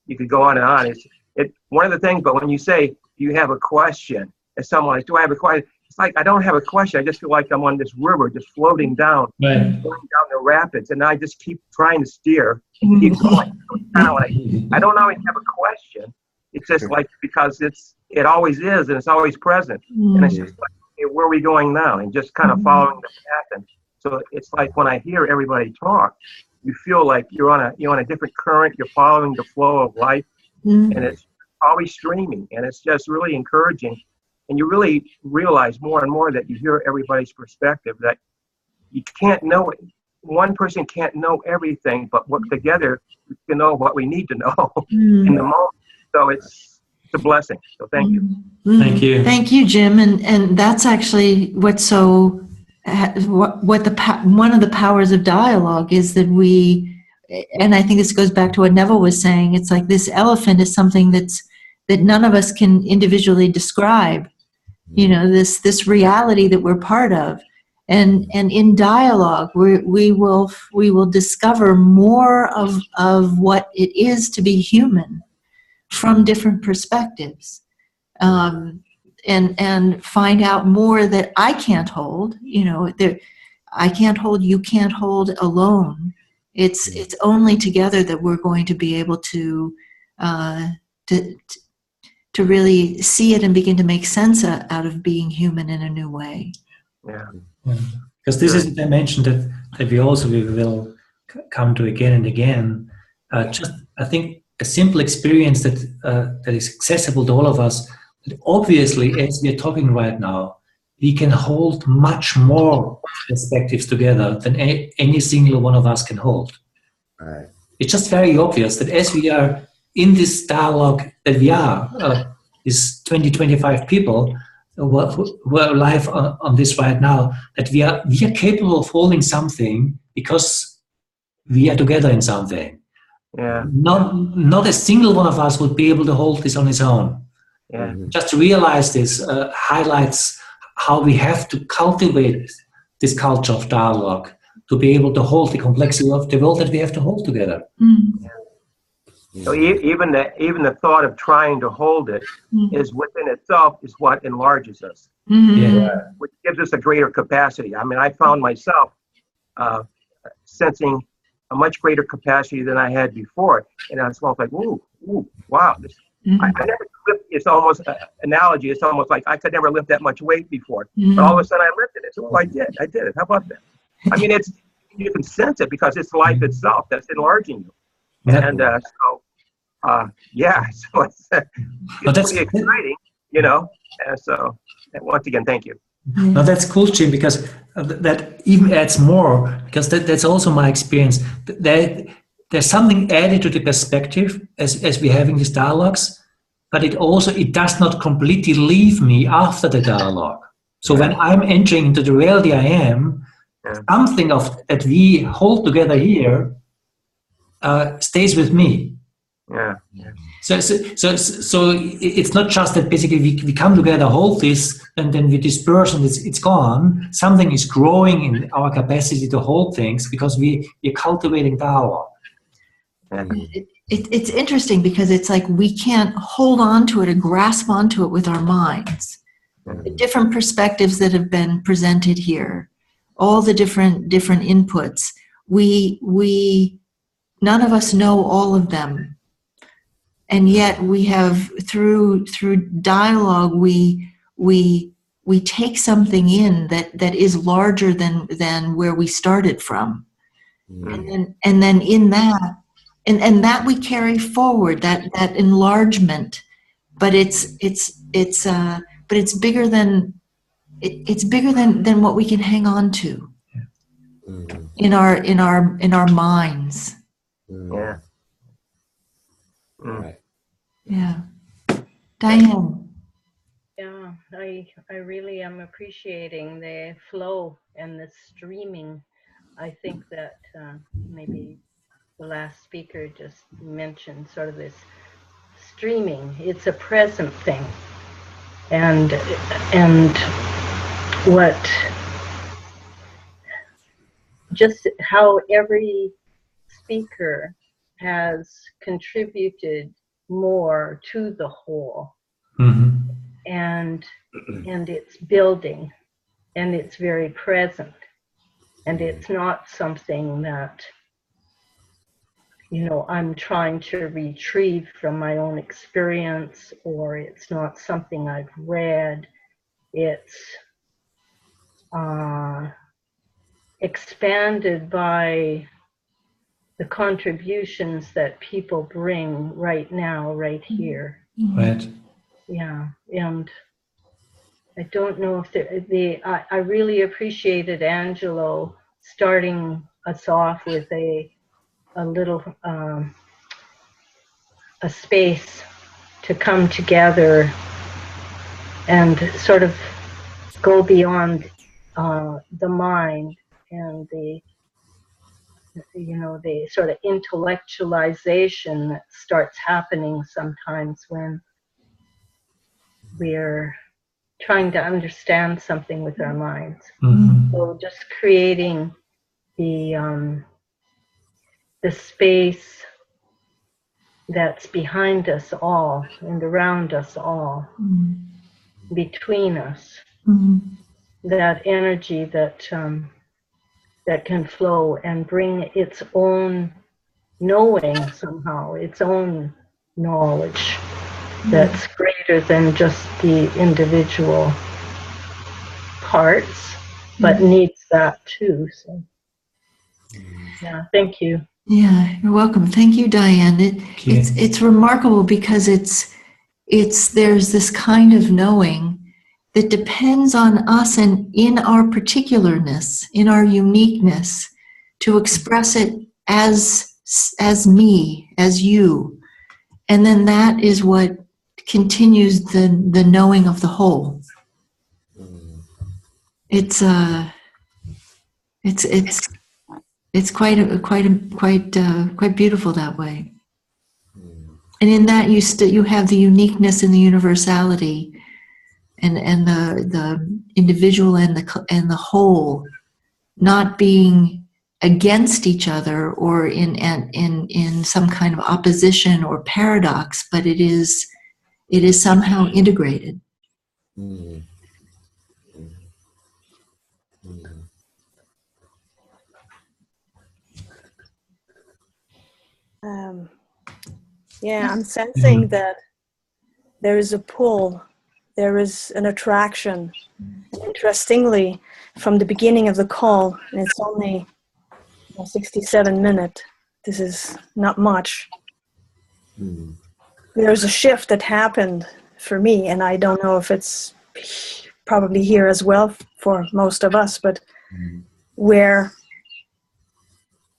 you could go on and on. It's one of the things. But when you say you have a question, as someone like, do I have a question? It's like I don't have a question. I just feel like I'm on this river, just floating down, going down the rapids, and I just keep trying to steer and keep going. So it's kind of like I don't always have a question. It's just like because it always is, and it's always present, and it's just like, okay, where are we going now? And just kind of following the path. And so it's like when I hear everybody talk, you feel like you're on a different current. You're following the flow of life, and it's always streaming, and it's just really encouraging. And you really realize more and more that you hear everybody's perspective, that you can't know it. One person can't know everything, but together we can know what we need to know in the moment. So it's a blessing. So thank you. Thank you. Thank you, Jim. And that's actually one of the powers of dialogue is that and I think this goes back to what Neville was saying. It's like this elephant is something that none of us can individually describe. This reality that we're part of, and in dialogue we will discover more of what it is to be human from different perspectives, and find out more that I can't hold. I can't hold, you can't hold alone. It's only together that we're going to be able to really see it and begin to make sense out of being human in a new way. Yeah. Because this is a dimension that we will come to again and again. I think a simple experience that is accessible to all of us. That obviously, as we are talking right now, we can hold much more perspectives together than any single one of us can hold. Right. It's just very obvious that as we are in this dialogue that we are, these 20, 25 people who are live on this right now, that we are capable of holding something because we are together in something. Yeah. Not a single one of us would be able to hold this on his own. Yeah. Just to realize this highlights how we have to cultivate this culture of dialogue to be able to hold the complexity of the world that we have to hold together. So even the thought of trying to hold it is within itself is what enlarges us, which gives us a greater capacity. I mean, I found myself sensing a much greater capacity than I had before, and I was like, ooh, wow! I never it's almost analogy. It's almost like I could never lift that much weight before, Mm. but all of a sudden I lifted it. So, oh, I did it. How about that? I mean, you can sense it because it's life itself that's enlarging you. And yeah, so it's pretty exciting, you know. And so, and once again, thank you. No, that's cool, Jim, because that even adds more, because that's also my experience. There's something added to the perspective as we're having these dialogues, but it does not completely leave me after the dialogue. So when I'm entering into the reality I am, something that we hold together here stays with me. Yeah. So it's not just that basically we come together, hold this, and then we disperse and it's gone. Something is growing in our capacity to hold things because we're cultivating dialogue. It's interesting because it's like we can't hold on to it and grasp onto it with our minds. The different perspectives that have been presented here, all the different inputs, we none of us know all of them. And yet we have through dialogue we take something in that is larger than where we started from. And then in that and that we carry forward that enlargement, but it's bigger than what we can hang on to in our minds. Yeah. Right. Yeah. Diane. Yeah, I really am appreciating the flow and the streaming. I think that maybe the last speaker just mentioned sort of this streaming. It's a present thing, and what just how every speaker has contributed more to the whole. Mm-hmm. And it's building, and it's very present, and it's not something that, you know, I'm trying to retrieve from my own experience, or it's not something I've read. It's expanded by the contributions that people bring right now, right here. Right. Yeah, and I don't know if I really appreciated Angelo starting us off with a little a space to come together and sort of go beyond the mind and the sort of intellectualization that starts happening sometimes when we're trying to understand something with our minds. Mm-hmm. So just creating the space that's behind us all and around us all, between us, that energy that can flow and bring its own knowing somehow, its own knowledge that's greater than just the individual parts, but needs that too. So, yeah, thank you. Yeah, you're welcome. Thank you, Diane. It's remarkable because there's this kind of knowing that depends on us and in our particularness, in our uniqueness, to express it as me, as you. And then that is what continues the knowing of the whole. It's quite beautiful that way. And in that you have the uniqueness and the universality and the individual and the whole not being against each other or in some kind of opposition or paradox, but it is somehow integrated. Yeah, I'm sensing that there is a pull, there is an attraction. Interestingly, from the beginning of the call, and it's only 67 minutes, this is not much. There's a shift that happened for me, and I don't know if it's probably here as well for most of us, but where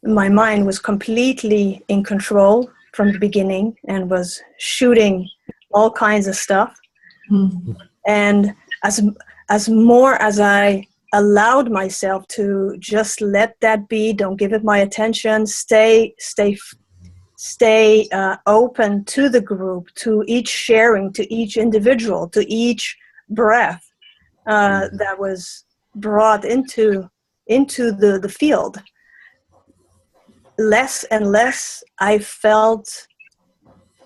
my mind was completely in control from the beginning and was shooting all kinds of stuff. And as more as I allowed myself to just let that be, don't give it my attention, stay open to the group, to each sharing, to each individual, to each breath that was brought into the field. Less and less I felt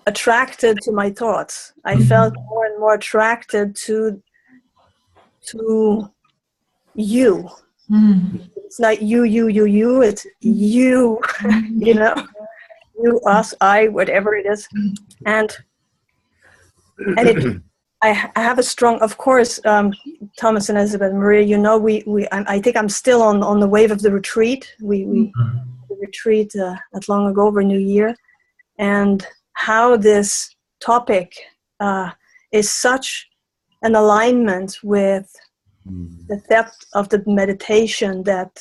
attracted to my thoughts. I felt more and more attracted to you. It's not you, it's you, you know, you, us, I, whatever it is. And I have a strong, of course, Thomas and Elizabeth, Maria, you know, I think I'm still on the wave of the retreat. We retreat not long ago over New Year, and how this topic is such an alignment with the depth of the meditation that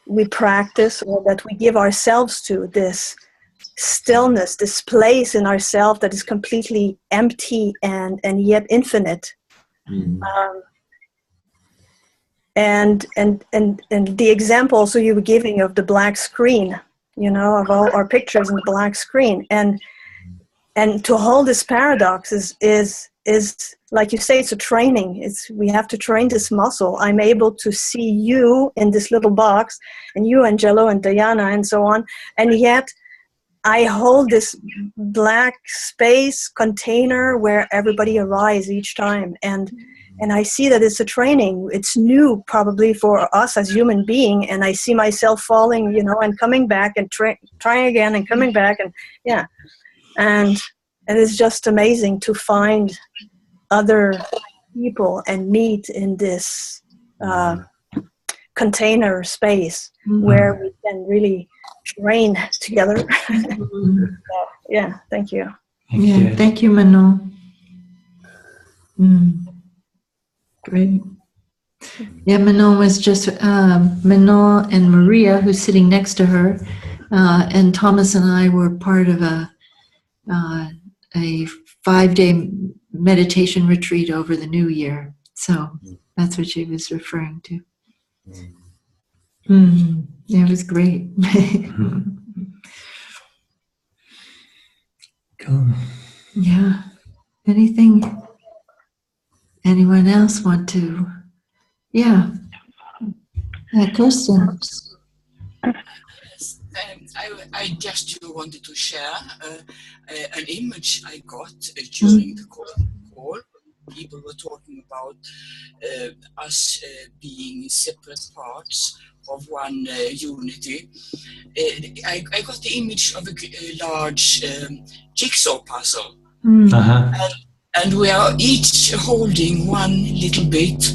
we practice, or that we give ourselves to, this stillness, this place in ourselves that is completely empty and yet infinite. And the example also you were giving of the black screen, you know, of all our pictures in the black screen, and to hold this paradox is like you say, it's a training. We have to train this muscle. I'm able to see you in this little box, and you, Angelo, and Diana, and so on, and yet I hold this black space container where everybody arrives each time, and I see that it's a training. It's new probably for us as human being, and I see myself falling, you know, and coming back and trying again and coming back, and yeah, and it's just amazing to find other people and meet in this container space where we can really train together. So, yeah, thank you. Thank you, Manon. Great. Yeah, Manon was just, Manon and Maria, who's sitting next to her, and Thomas and I were part of a 5-day meditation retreat over the New Year. So that's what she was referring to. It was great. Cool. Yeah. Anyone else want to? Yeah. Kirsten. I just wanted to share an image I got during the call. People were talking about us being separate parts of one unity. I got the image of a large jigsaw puzzle. And we are each holding one little bit,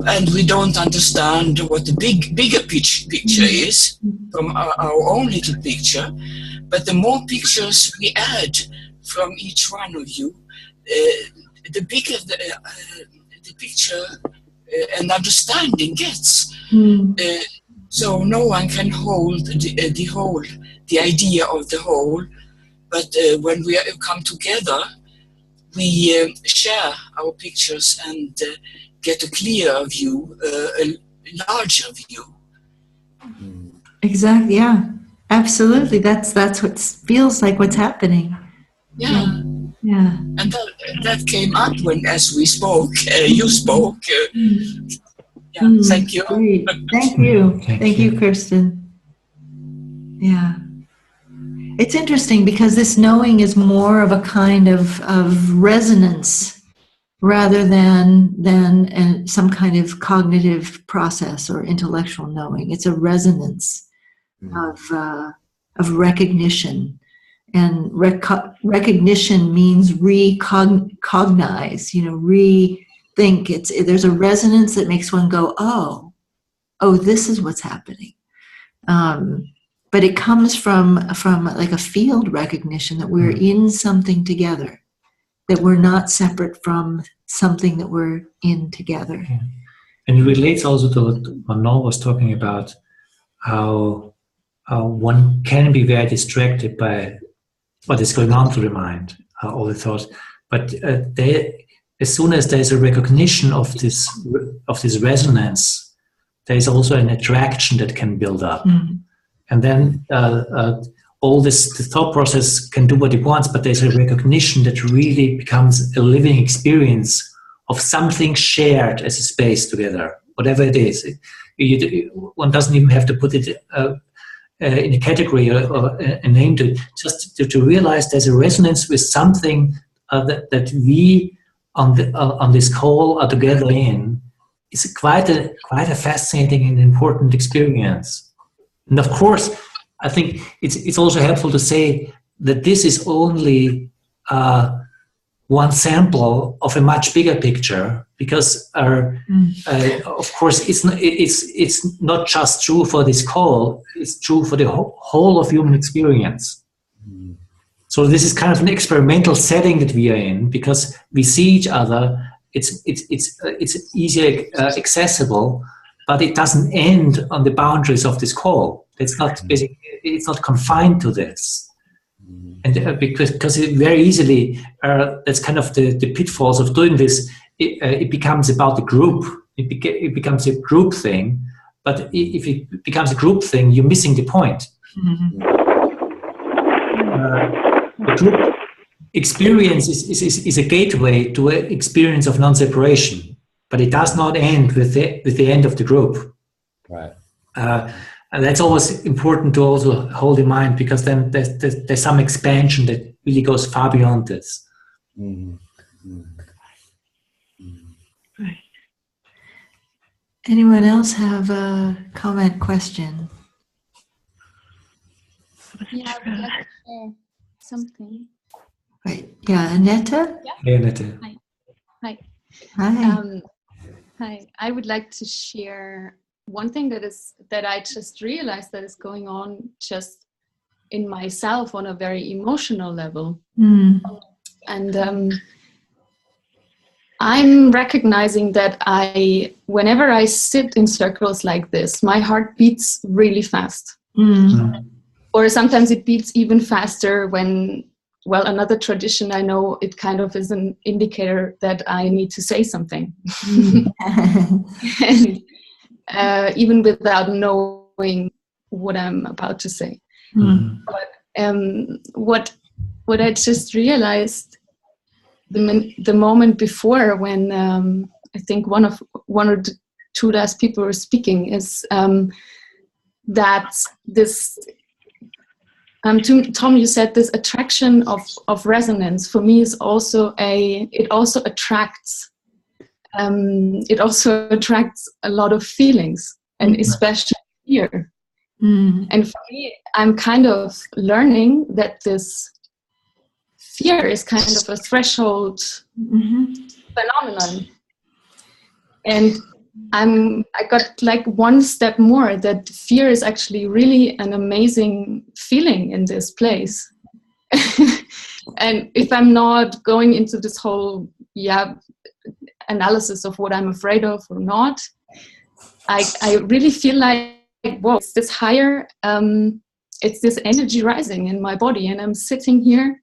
and we don't understand what the bigger picture is from our own little picture. But the more pictures we add from each one of you, the bigger the picture and understanding gets. So no one can hold the whole, the idea of the whole. But when we come together, we share our pictures and get a clearer view, a larger view. Exactly. Yeah. Absolutely. That's what feels like what's happening. Yeah. Yeah. And that came up as we spoke. You spoke. Thank you. Great. Thank you. Thank you, Kirsten. Yeah. It's interesting because this knowing is more of a kind of resonance rather than some kind of cognitive process or intellectual knowing. It's a resonance of recognition and recognition means recognize, rethink. There's a resonance that makes one go, oh, this is what's happening. But it comes from like a field recognition that we're in something together, that we're not separate from something that we're in together. Yeah. And it relates also to what Noel was talking about, how one can be very distracted by what is going on through the mind, all the thoughts. But as soon as there's a recognition of this resonance, there is also an attraction that can build up. Mm-hmm. And then all the thought process can do what it wants, but there's a recognition that really becomes a living experience of something shared as a space together, whatever it is. One doesn't even have to put it in a category or a name to it, just to realize there's a resonance with something that we on this call are together in. It's quite a fascinating and important experience. And of course, I think it's also helpful to say that this is only one sample of a much bigger picture, because of course it's not just true for this call, it's true for the whole of human experience. So this is kind of an experimental setting that we are in, because we see each other. It's easier accessible, but it doesn't end on the boundaries of this call. It's not basically, it's not confined to this. And because it very easily, that's kind of the pitfalls of doing this. It becomes about the group. It becomes a group thing. But if it becomes a group thing, you're missing the point. Mm-hmm. The group experience is a gateway to an experience of non-separation, but it does not end with the end of the group. Right. And that's always important to also hold in mind, because then there's some expansion that really goes far beyond this. Mm-hmm. Right. Anyone else have a comment, question? Yeah, I would like to share something. Right. Yeah, Annette? Yeah, Annette. Hi. Hi. Hi. Hi. I would like to share one thing that I just realized that is going on just in myself on a very emotional level. Mm. And I'm recognizing that whenever I sit in circles like this, my heart beats really fast. Mm. Or sometimes it beats even faster when, another tradition I know, it kind of is an indicator that I need to say something. Mm. And, even without knowing what I'm about to say. Mm. But what I just realized the moment before, when I think one or two last people were speaking, is that this Tom, you said this attraction of resonance for me is also it also attracts a lot of feelings, and especially fear. Mm. And for me, I'm kind of learning that this fear is kind of a threshold phenomenon. And I got like one step more, that fear is actually really an amazing feeling in this place. And if I'm not going into this whole analysis of what I'm afraid of or not, I really feel like, whoa, it's this higher, it's this energy rising in my body, and I'm sitting here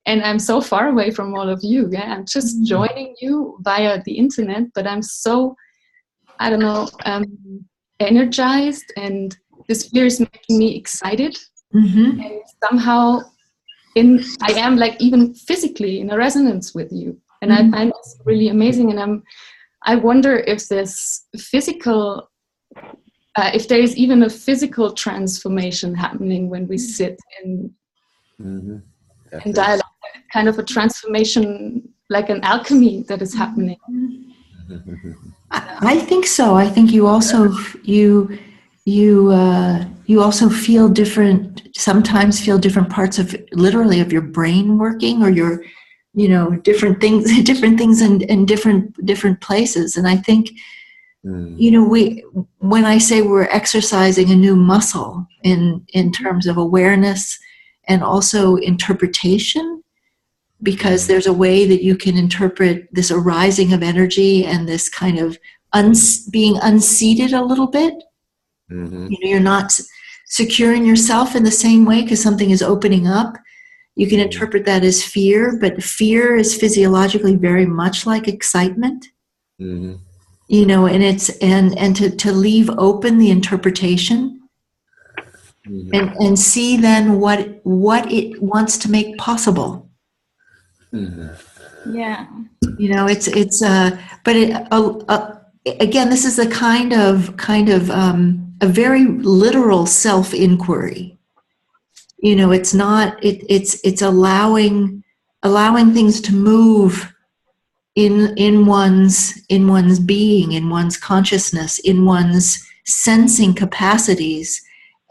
and I'm so far away from all of you. Yeah, I'm just joining you via the internet, but I'm so, I don't know, energized, and this fear is making me excited. Mm-hmm. And somehow I am like even physically in a resonance with you. And I find this really amazing. And I wonder if this physical, if there is even a physical transformation happening when we sit in dialogue, kind of a transformation, like an alchemy that is happening. I think so. I think you also, you also feel different, sometimes feel different parts of, literally, of your brain working, or your, different things in different places. And I think, when I say we're exercising a new muscle in terms of awareness and also interpretation, because there's a way that you can interpret this arising of energy and this kind of being unseated a little bit. You're not securing yourself in the same way because something is opening up. You can interpret that as fear, but fear is physiologically very much like excitement. And it's and to leave open the interpretation and see then what it wants to make possible. Yeah. But again, this is a kind of a very literal self-inquiry. It's not, it's allowing things to move in one's being, in one's consciousness, in one's sensing capacities,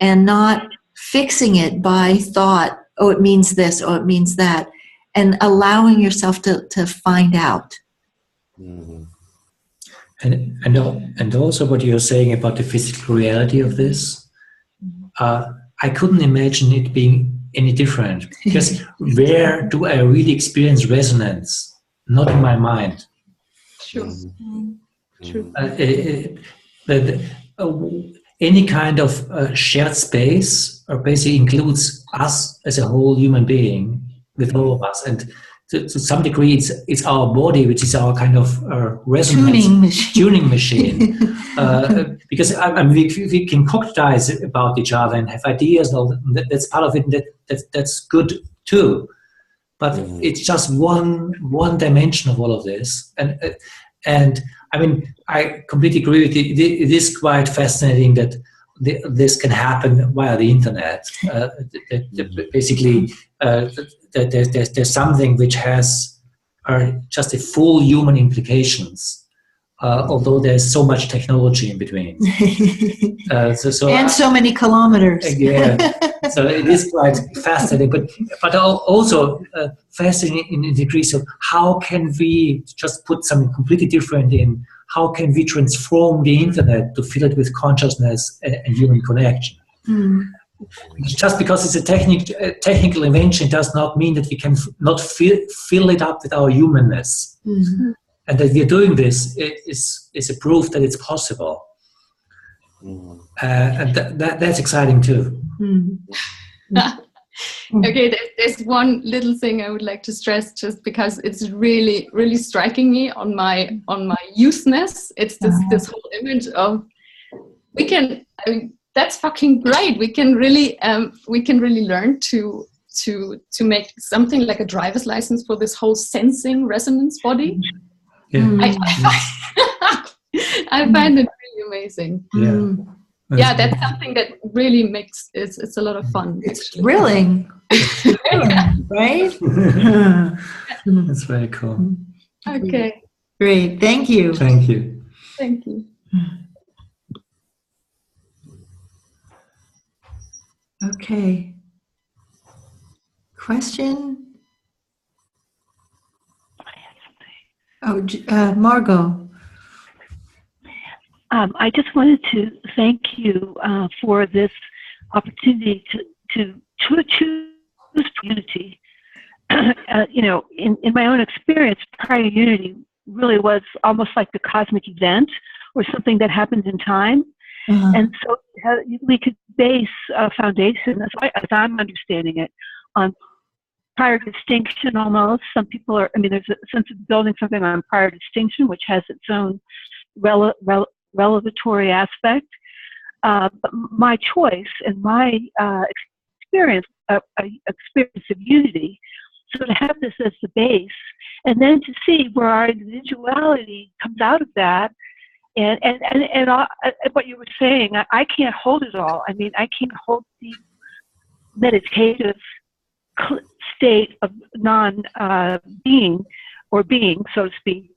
and not fixing it by thought, oh, it means this, oh, it means that, and allowing yourself to find out. And also what you're saying about the physical reality of this, I couldn't imagine it being any different, because where do I really experience resonance? Not in my mind. Sure. True. Any kind of shared space basically includes us as a whole human being, with all of us, and to some degree it's our body which is our kind of resonance tuning machine. Because we can concoctize about each other and have ideas, and that's part of it, and that's good too. But it's just one dimension of all of this, and I mean, I completely agree with you. It is quite fascinating that this can happen via the internet. Basically, there's something which has just a full human implications, although there's so much technology in between. So many kilometers. Yeah, so it is quite fascinating, but also fascinating in the degrees of how can we just put something completely different in. How can we transform the internet to fill it with consciousness and human connection? Just because it's a technical invention does not mean that we can not fill it up with our humanness. And that we're doing this is a proof that it's possible. And that's exciting too. Okay, there's one little thing I would like to stress, just because it's really, really striking me on my youthness. It's this whole image of that's fucking great. We can really learn to make something like a driver's license for this whole sensing resonance body. Yeah. I find it really amazing. Yeah, that's something that really makes it's a lot of fun. It's thrilling. Right? That's very cool. Okay. Great. Thank you. Thank you. Thank you. Okay. Question? Oh, Margot. I just wanted to thank you for this opportunity to choose unity. In my own experience, prior unity really was almost like the cosmic event or something that happens in time. And so we could base a foundation, as I'm understanding it, on prior distinction almost. Some people there's a sense of building something on prior distinction, which has its own revelatory aspect. But my choice and my experience of unity, so to have this as the base, and then to see where our individuality comes out of that, and what you were saying, I can't hold it all. I mean, I can't hold the meditative state of non-being or being, so to speak,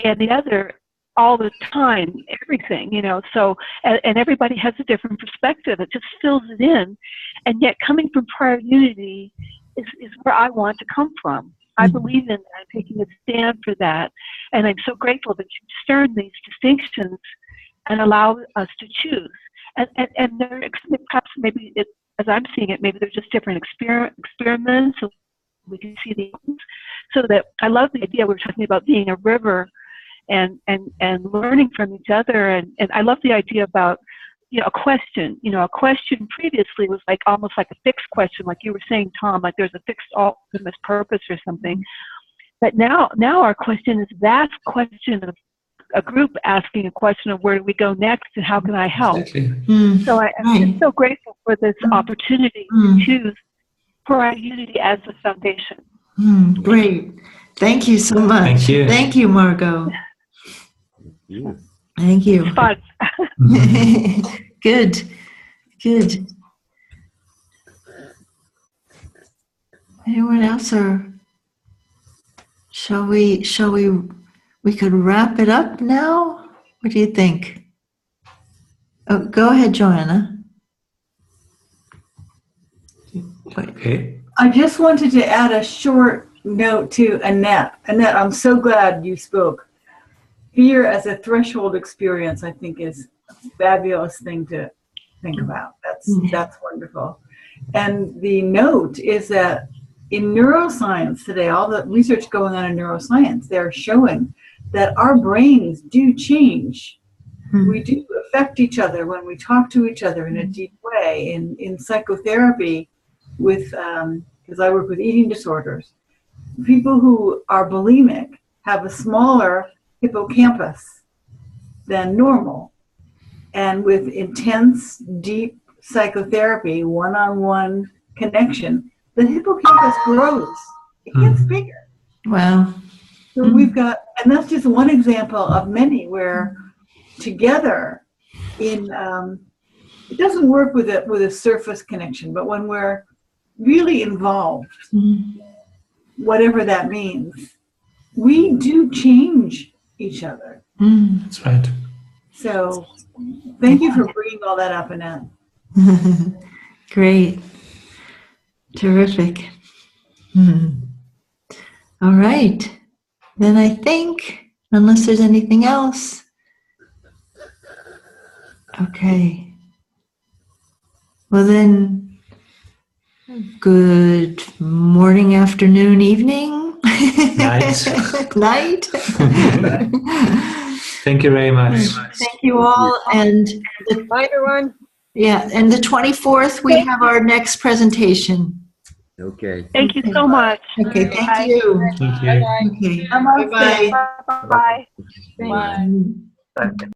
and the other all the time, everything, you know, so, and everybody has a different perspective. It just fills it in. And yet coming from prior unity is where I want to come from. I believe in that. I'm taking a stand for that. And I'm so grateful that you discern these distinctions and allow us to choose. And there, perhaps maybe, as I'm seeing it, maybe there's just different experiments, so we can see the, so that I love the idea we were talking about being a river and learning from each other. And I love the idea about, you know, a question. You know, a question previously was like almost like a fixed question, like you were saying, Tom, like there's a fixed ultimate purpose or something. But now our question is that question of a group asking a question of where do we go next and how can I help? Exactly. So I'm just so grateful for this opportunity to choose prior unity as the foundation. Great. Thank you so much. Thank you. Thank you, Margot. Yeah. Thank you. It's fun. Good. Good. Anyone else, or shall we could wrap it up now? What do you think? Oh, go ahead, Joanna. Okay. I just wanted to add a short note to Annette. Annette, I'm so glad you spoke. Fear as a threshold experience, I think, is a fabulous thing to think about. That's wonderful. And the note is that in neuroscience today, all the research going on in neuroscience, they're showing that our brains do change. We do affect each other when we talk to each other in a deep way. In psychotherapy, with because I work with eating disorders, people who are bulimic have a smaller hippocampus than normal. And with intense, deep psychotherapy, one-on-one connection, the hippocampus grows. It gets bigger. Wow. So we've got, and that's just one example of many where together in, it doesn't work with a surface connection, but when we're really involved, whatever that means, we do change each other. That's right. So thank you for bringing all that up, Annette. Great. Terrific. All right. Then I think, unless there's anything else. Okay. Well then, good morning, afternoon, evening. Night. Night. Thank you very much. Thank you all. And Bye, everyone. yeah, and the 24th, we have our next presentation. Okay. Thank you so much. Okay, thank you. Thank you. Okay. Namaste. Bye. Bye. Bye.